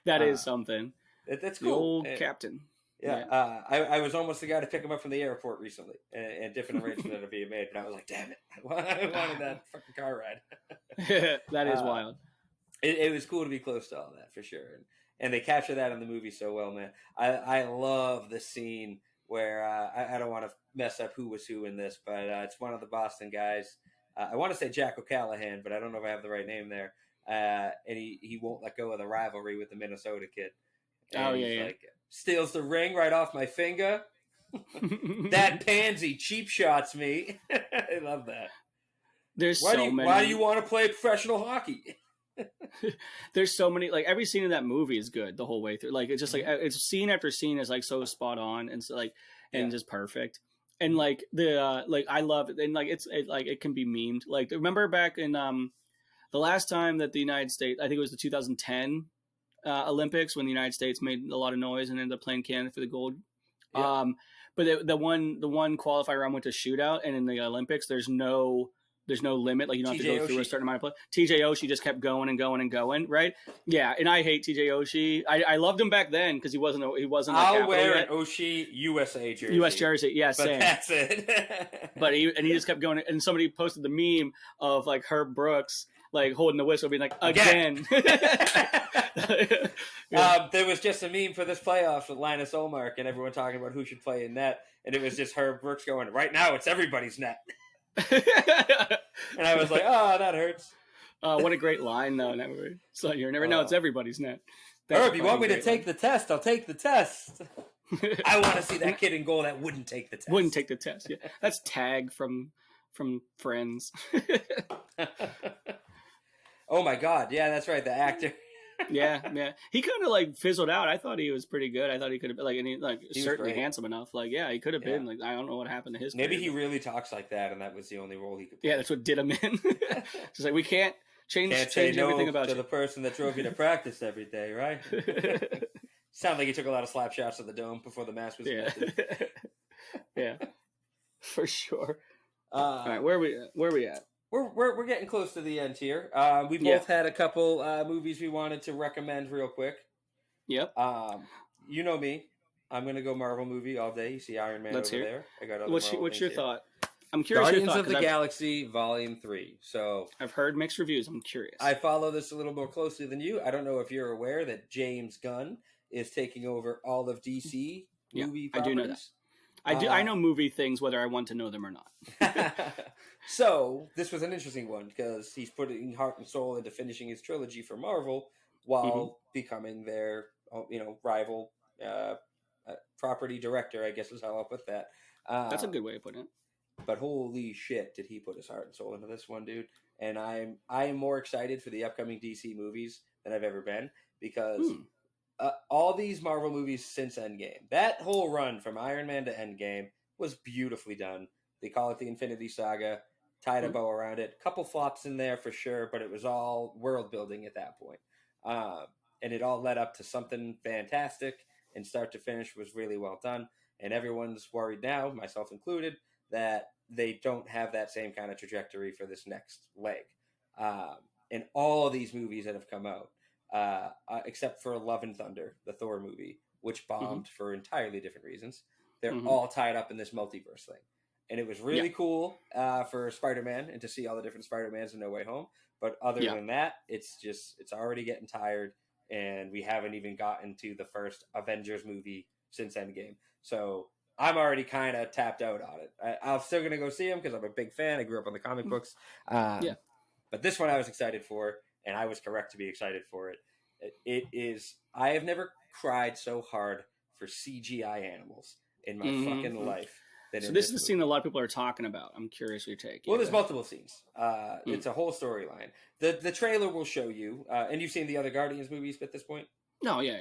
that is something. That's the cool. Old captain. I was almost the guy to pick him up from the airport recently, and different arrangements that are being made. But I was like, damn it, I wanted that fucking car ride. That is wild. It was cool to be close to all that, for sure. And they capture that in the movie so well, man. I love the scene where I don't want to mess up who was who in this, but it's one of the Boston guys. I want to say Jack O'Callahan, but I don't know if I have the right name there. And he won't let go of the rivalry with the Minnesota kid. And like, steals the ring right off my finger. That pansy cheap shots me. I love that. There's many. Why do you want to play professional hockey? There's so many. Like, every scene in that movie is good the whole way through. Like, it's just like it's scene after scene is like so spot on and so, like, and just perfect. And like the like I love it. And like it can be memed. Like, remember back in the last time that the United States, I think it was the 2010 Olympics, when the United States made a lot of noise and ended up playing Canada for the gold. But the one qualifier round went to shootout, and in the Olympics there's no limit. Like, you don't have to go through a certain amount of play. TJ Oshie just kept going and going and going, right? Yeah, and I hate TJ Oshie. I loved him back then because he wasn't. I'll wear an Oshie USA jersey. US jersey, yeah, but same. That's it. But he just kept going, and somebody posted the meme of like Herb Brooks like holding the whistle, being like, again. There was just a meme for this playoffs with Linus Ullmark and everyone talking about who should play in net, and it was just Herb Brooks going, right now it's everybody's net. And I was like, oh, that hurts. What a great line, though. So you never know, it's everybody's net. Herb, you want me to take the test? I'll take the test. I want to see that kid in goal that wouldn't take the test. Wouldn't take the test, yeah. That's Tag from Friends. Oh my God, yeah, that's right, the actor. yeah. He kind of like fizzled out. I thought he was pretty good. I thought he could have been he certainly handsome enough. Like, yeah, he could have been. Like, I don't know what happened to his. Maybe he really talks like that, and that was the only role he could play. Yeah, that's what did him in. Just like, we can't change everything about to you. The person that drove you to practice every day, right? Sounds like he took a lot of slap shots at the Dome before the mask was invented. Yeah, for sure. All right, where are we at? We're getting close to the end here. We both had a couple movies we wanted to recommend real quick. Yep. You know me. I'm gonna go Marvel movie all day. You see Iron Man there. I got other what's your thought? I'm curious. Guardians of the Galaxy Volume 3. So I've heard mixed reviews. I'm curious. I follow this a little more closely than you. I don't know if you're aware that James Gunn is taking over all of DC movie properties. I do know that. I know movie things, whether I want to know them or not. So this was an interesting one because he's putting heart and soul into finishing his trilogy for Marvel while becoming their rival property director, I guess is how I'll put that. That's a good way of putting it. But holy shit, did he put his heart and soul into this one, dude? And I am more excited for the upcoming DC movies than I've ever been because all these Marvel movies since Endgame, that whole run from Iron Man to Endgame was beautifully done. They call it the Infinity Saga, tied a bow around it. Couple flops in there for sure, but it was all world building at that point. And it all led up to something fantastic, and start to finish was really well done. And everyone's worried now, myself included, that they don't have that same kind of trajectory for this next leg. And all of these movies that have come out, except for Love and Thunder, the Thor movie, which bombed for entirely different reasons, they're all tied up in this multiverse thing. And it was really cool for Spider-Man and to see all the different Spider-Mans in No Way Home. But other than that, it's already getting tired, and we haven't even gotten to the first Avengers movie since Endgame. So I'm already kind of tapped out on it. I'm still going to go see him because I'm a big fan. I grew up on the comic books. But this one I was excited for, and I was correct to be excited for it. It is, I have never cried so hard for CGI animals in my fucking life. So this is the scene that a lot of people are talking about. I'm curious your take. Well, there's multiple scenes. It's a whole storyline. The trailer will show you, and you've seen the other Guardians movies at this point? No, yeah.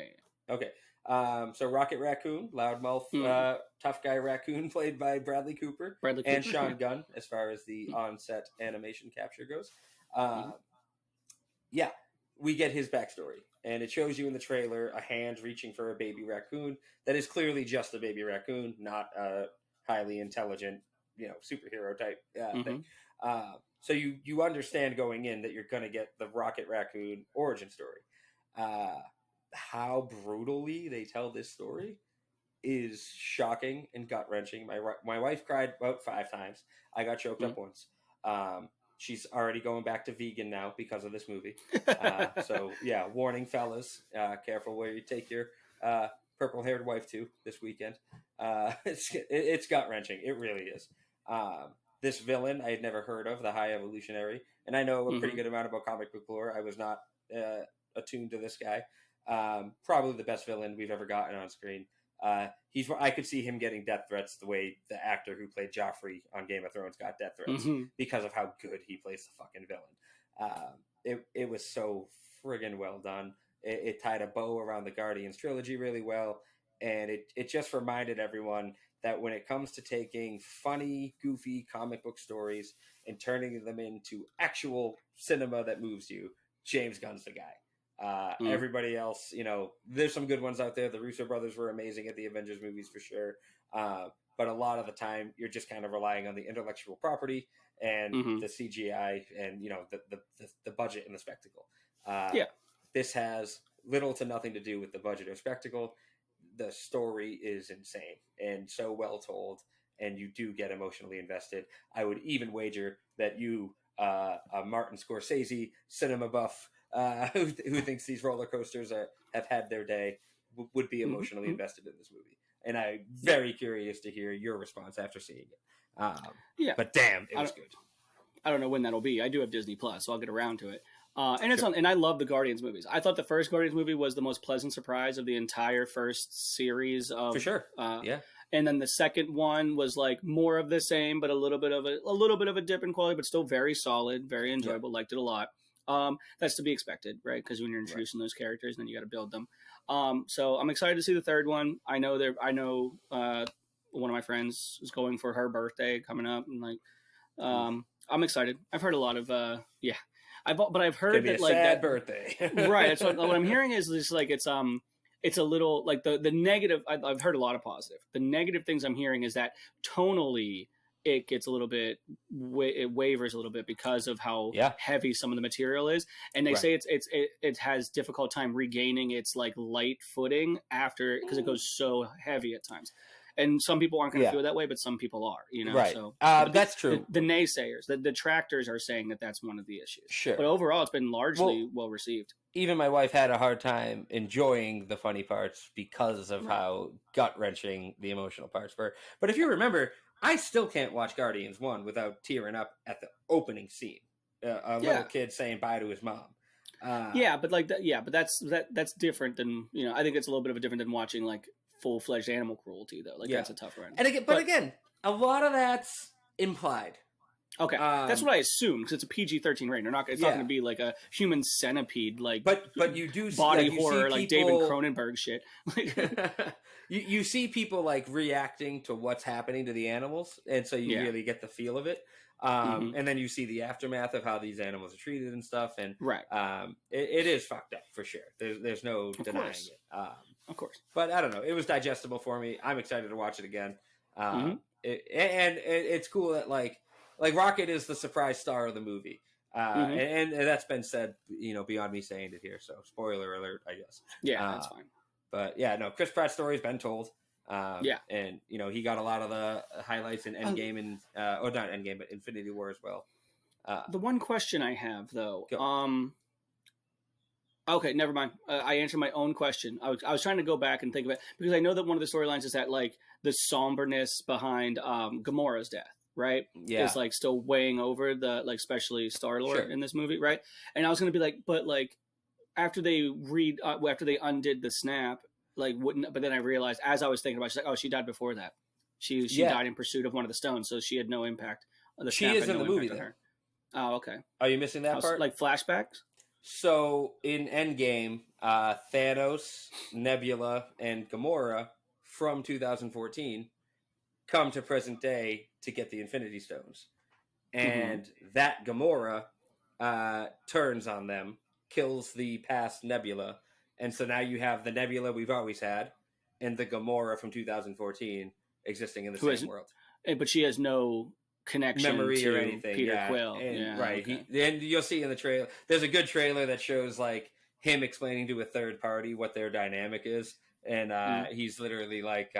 Okay. So Rocket Raccoon, loudmouth, tough guy raccoon, played by Bradley Cooper. And Sean Gunn, as far as the on-set animation capture goes. Yeah, we get his backstory. And it shows you in the trailer a hand reaching for a baby raccoon that is clearly just a baby raccoon, not a highly intelligent, superhero type thing. So you understand going in that you're going to get the Rocket Raccoon origin story. How brutally they tell this story is shocking and gut-wrenching. My wife cried about 5 times. I got choked up once. She's already going back to vegan now because of this movie. So, yeah, warning, fellas. Careful where you take your purple-haired wife to this weekend. It's gut-wrenching. It really is. This villain I had never heard of, the High Evolutionary, and I know a pretty good amount about comic book lore. I was not attuned to this guy. Probably the best villain we've ever gotten on screen. I could see him getting death threats the way the actor who played Joffrey on Game of Thrones got death threats because of how good he plays the fucking villain. It was so friggin' well done. It tied a bow around the Guardians trilogy really well, and it just reminded everyone that when it comes to taking funny, goofy comic book stories and turning them into actual cinema that moves you, James Gunn's the guy. Everybody else, there's some good ones out there. The Russo brothers were amazing at the Avengers movies for sure. But a lot of the time you're just kind of relying on the intellectual property and the CGI and, the budget and the spectacle. This has little to nothing to do with the budget or spectacle. The story is insane and so well told, and you do get emotionally invested. I would even wager that you, a Martin Scorsese cinema buff, who thinks these roller coasters have had their day, would be emotionally invested in this movie. And I'm very curious to hear your response after seeing it. But damn, it was good. I don't know when that'll be. I do have Disney Plus, so I'll get around to it. And I love the Guardians movies. I thought the first Guardians movie was the most pleasant surprise of the entire first series of, for sure. And then the second one was like more of the same, but a little bit of a dip in quality, but still very solid, very enjoyable. Liked it a lot. That's to be expected, right? Because when you're introducing those characters, then you got to build them. So I'm excited to see the third one. I know one of my friends is going for her birthday coming up, and I'm excited. I've heard a lot of I've heard that like that birthday, right? So what I'm hearing is just like it's a little like the negative. I've heard a lot of positive. The negative things I'm hearing is that tonally it gets a little bit, it wavers a little bit because of how heavy some of the material is, and they say it has difficult time regaining its like light footing after because it goes so heavy at times. and some people aren't going to Yeah. feel that way, but some people are, you know. Right. So That's true. The naysayers, the detractors are saying that that's one of the issues. Sure. But overall, it's been largely well received. Even my wife had a hard time enjoying the funny parts because of Right. how gut-wrenching the emotional parts were. But if you remember, I still can't watch Guardians 1 without tearing up at the opening scene. A little kid saying bye to his mom. But like that, but that's different than, you know, I think it's a little bit of a different than watching like full-fledged animal cruelty though. Like that's a tough one. And again, a lot of that's implied. Okay, that's what I assume because it's a PG-13 rating. It's not going to be like a human centipede, like but you do body see, horror, like David Cronenberg shit. you see people like reacting to what's happening to the animals, and so you really get the feel of it. And then you see the aftermath of how these animals are treated and stuff, and it is fucked up for sure. There's no denying it. Of course, but I don't know. It was digestible for me. I'm excited to watch it again. It's cool that like Rocket is the surprise star of the movie. And that's been said, you know, beyond me saying it here. So spoiler alert, I guess. Yeah, that's fine. But yeah, no, Chris Pratt's story's been told. And you know, he got a lot of the highlights in Endgame and or not Endgame, but Infinity War as well. The one question I have though, okay, never mind. I answered my own question. I was trying to go back and think of it because I know that one of the storylines is that like the somberness behind Gamora's death, right? Yeah, is like still weighing over the like, especially Star-Lord in this movie, right? And I was going to be like, but like after they undid the snap, like wouldn't? But then I realized as I was thinking about it, she's like, oh, she died before that. She died in pursuit of one of the stones, so she had no impact. She is in the movie, though. Oh, okay. Are you missing that part? Like flashbacks? So in Endgame, Thanos, Nebula, and Gamora from 2014 come to present day to get the Infinity Stones. And that Gamora turns on them, kills the past Nebula, and so now you have the Nebula we've always had and the Gamora from 2014 existing in the same world. But she has no connection memory to or anything. Peter Quill. And, right. Okay. And you'll see in the trailer, there's a good trailer that shows like him explaining to a third party what their dynamic is. And he's literally like,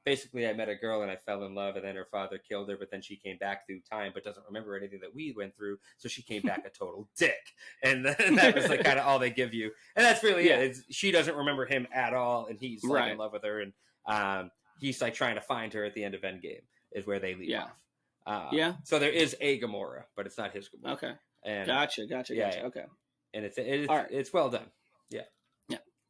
basically, I met a girl and I fell in love, and then her father killed her, but then she came back through time, but doesn't remember anything that we went through, so she came back a total dick. And that was like kind of all they give you, and that's really it. She doesn't remember him at all, and he's like in love with her, and he's like trying to find her at the end of Endgame is where they leave off. So there is a Gamora, but it's not his Gamora. Okay, and gotcha. Okay, and it's well done.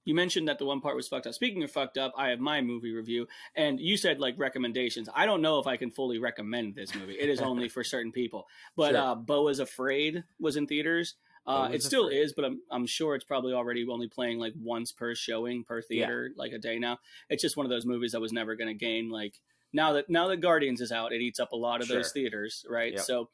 You mentioned that the one part was fucked up. Speaking of fucked up, I have my movie review, and you said like recommendations. I don't know if I can fully recommend this movie. It is only for certain people. But Beau is Afraid was in theaters. It still is, but I'm sure it's probably already only playing like once per showing per theater, like a day now. It's just one of those movies that was never going to gain like now that Guardians is out, it eats up a lot of those theaters, right? Yep. So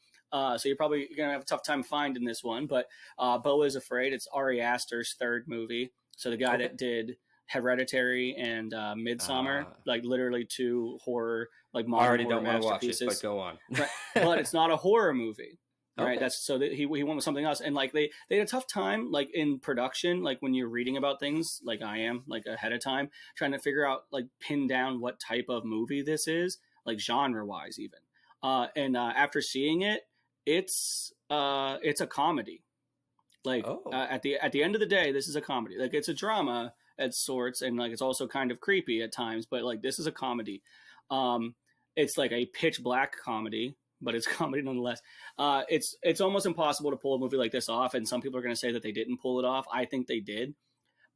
you're probably going to have a tough time finding this one. But Beau is Afraid. It's Ari Aster's third movie. So the guy that did Hereditary and Midsommar, like literally two horror, like modern already horror don't want to watch it, but go on. But it's not a horror movie, right? That's so that he went with something else, and like they had a tough time, like in production, like when you're reading about things, like I am, like ahead of time, trying to figure out, like pin down what type of movie this is, like genre wise, even. And after seeing it, it's a comedy. Like at the end of the day, this is a comedy. Like it's a drama at sorts, and like it's also kind of creepy at times. But like this is a comedy. It's like a pitch black comedy, but it's comedy nonetheless. It's almost impossible to pull a movie like this off, and some people are going to say that they didn't pull it off. I think they did,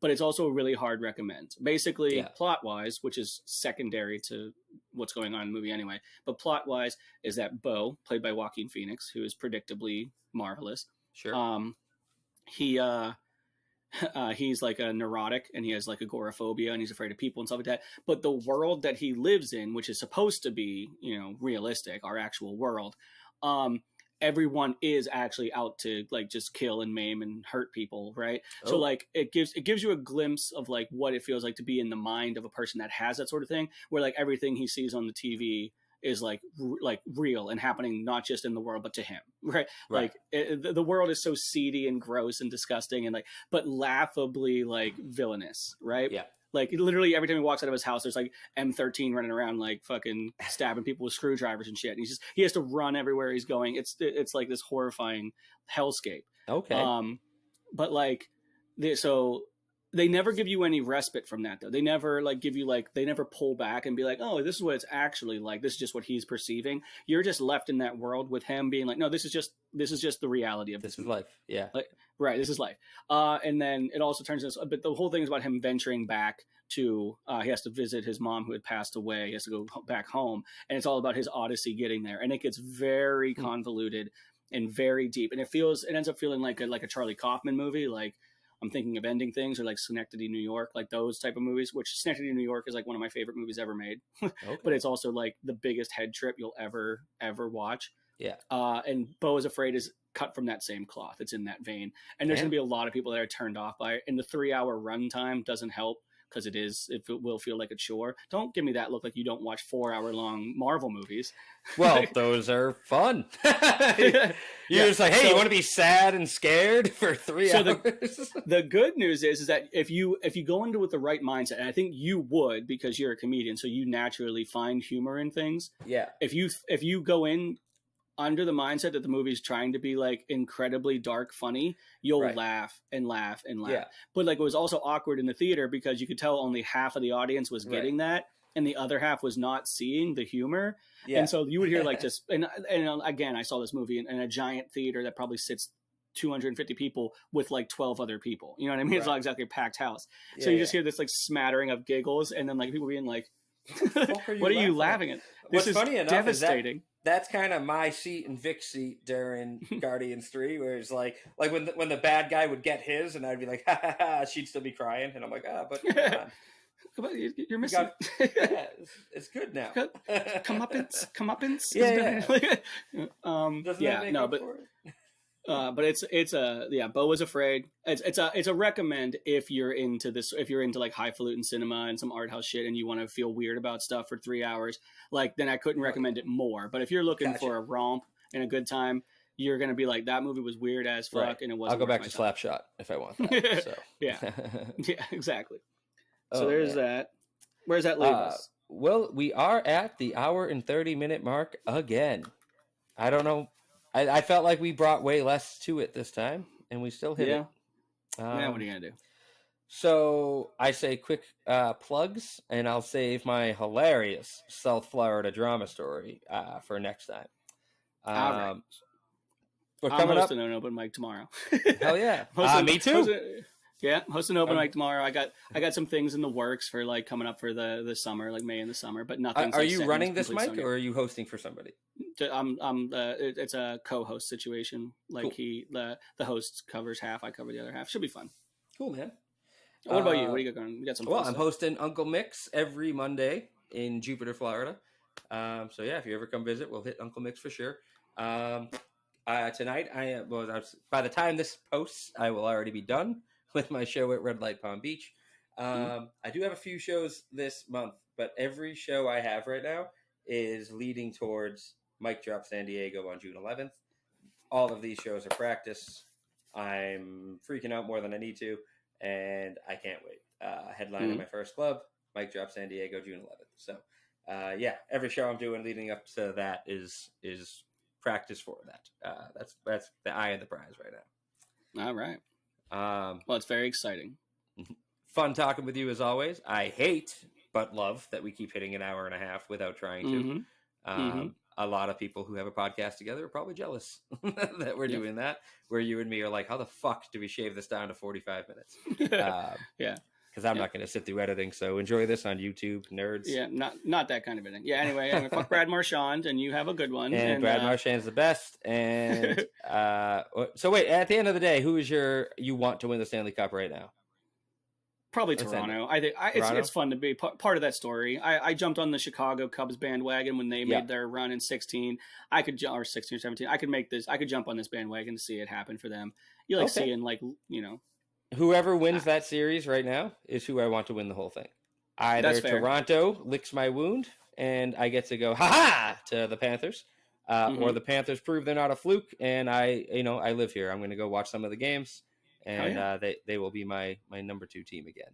but it's also a really hard recommend. Basically, plot wise, which is secondary to what's going on in the movie anyway. But plot wise, is that Beau, played by Joaquin Phoenix, who is predictably marvelous. Sure. He's like a neurotic, and he has like agoraphobia, and he's afraid of people and stuff like that. But the world that he lives in, which is supposed to be, you know, realistic, our actual world, everyone is actually out to like just kill and maim and hurt people, right? So like it gives you a glimpse of like what it feels like to be in the mind of a person that has that sort of thing, where like everything he sees on the TV is like real and happening, not just in the world, but to him, right? Like the world is so seedy and gross and disgusting and like, but laughably like villainous, right? Yeah. Like literally every time he walks out of his house, there's like M13 running around, like fucking stabbing people with screwdrivers and shit. And he has to run everywhere he's going. It's like this horrifying hellscape. Okay. But like, so they never give you any respite from that though. They never like give you like, they never pull back and be like, oh, this is what it's actually like. This is just what he's perceiving. You're just left in that world with him being like, no, this is just the reality of this is life. Yeah. Like, right. This is life. And then it also turns into, but the whole thing is about him venturing back to, he has to visit his mom who had passed away. He has to go back home, and it's all about his odyssey getting there. And it gets very convoluted and very deep. And it ends up feeling like a Charlie Kaufman movie. Like, I'm thinking of Ending Things, or like Schenectady, New York, like those type of movies, which Schenectady, New York is like one of my favorite movies ever made. Okay. But it's also like the biggest head trip you'll ever watch. Yeah. And Beau is Afraid is cut from that same cloth. It's in that vein. And there's going to be a lot of people that are turned off by it. And the 3-hour runtime doesn't help, because it will feel like a chore. Don't give me that look like you don't watch 4-hour-long Marvel movies. Well, those are fun. You're just like, hey, you want to be sad and scared for 3 hours? The good news is that if you go into it with the right mindset, and I think you would, because you're a comedian, so you naturally find humor in things. Yeah. If you go in under the mindset that the movie's trying to be like incredibly dark funny, you'll laugh and laugh and laugh. Yeah. But like, it was also awkward in the theater because you could tell only half of the audience was getting that, and the other half was not seeing the humor. Yeah. And so you would hear like just and again, I saw this movie in a giant theater that probably sits 250 people with like 12 other people. You know what I mean? It's not exactly a packed house. So you just hear this like smattering of giggles, and then like people being like, what are you laughing at? This is funny enough devastating. That's kind of my seat and Vic's seat during Guardians 3, where it's like when the bad guy would get his, and I'd be like, ha ha ha, she'd still be crying, and I'm like, but come on. You're missing. It's good now. Comeuppance. Yeah. But it's Beau was Afraid. It's a recommend if you're into this, if you're into like highfalutin cinema and some art house shit, and you want to feel weird about stuff for 3 hours. Like, then I couldn't recommend it more. But if you're looking for a romp and a good time, you're gonna be like, that movie was weird as fuck, and it wasn't. I'll go back to Slapshot if I want that. So. Yeah, exactly. So there's that. Where's that leave us? Well, we are at the hour and 30-minute mark again. I don't know. I felt like we brought way less to it this time, and we still hit it. What are you gonna do? So I say quick plugs, and I'll save my hilarious South Florida drama story for next time. All right. We're I'm hosting an open mic tomorrow. Hell yeah. Me too. Hosting an open mic tomorrow. I got some things in the works for like coming up for the summer, like May in the summer, but nothing. Are you running this mic, or are you hosting for somebody? It's a co-host situation. Like cool. The host covers half, I cover the other half. Should be fun. Cool, man. What about you? What do you got going? You got some? Well, I'm hosting Uncle Mick's every Monday in Jupiter, Florida. So yeah, if you ever come visit, we'll hit Uncle Mick's for sure. Tonight, by the time this posts, I will already be done with my show at Red Light Palm Beach. I do have a few shows this month, but every show I have right now is leading towards Mic Drop San Diego on June 11th. All of these shows are practice. I'm freaking out more than I need to, and I can't wait. Headline in my first club, Mic Drop San Diego, June 11th. So, every show I'm doing leading up to that is practice for that. That's the eye of the prize right now. All right. Well, it's very exciting. Fun talking with you as always. I hate but love that we keep hitting an hour and a half without trying to. A lot of people who have a podcast together are probably jealous that we're doing that, where you and me are like, how the fuck do we shave this down to 45 minutes? Because I'm not going to sit through editing. So enjoy this on YouTube, nerds. Yeah, not that kind of editing. Yeah, anyway, fuck Brad Marchand, and you have a good one. And Brad Marchand's the best. And so wait, at the end of the day, who is you want to win the Stanley Cup right now? Probably Toronto. I think it's fun to be part of that story. I jumped on the Chicago Cubs bandwagon when they made their run in 16. I could or 16 or 17. I could jump on this bandwagon to see it happen for them. You seeing whoever wins that series right now is who I want to win the whole thing. Either Toronto licks my wound and I get to go ha to the Panthers, or the Panthers prove they're not a fluke and I live here. I'm going to go watch some of the games and yeah. they will be my number 2 team again.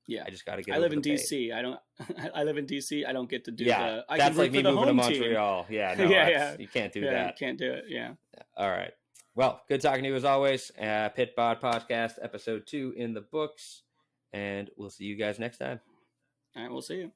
Yeah, I just got to get. I live in the pain. DC. I don't. I live in DC. I don't get to do Yeah, I that's can root like for me the moving to home team. Montreal. Yeah, no, yeah. You can't do Yeah, that. you can't do it. Yeah. All right. Well, good talking to you as always. Pit Bod Podcast, episode 2 in the books, and we'll see you guys next time. All right, we'll see you.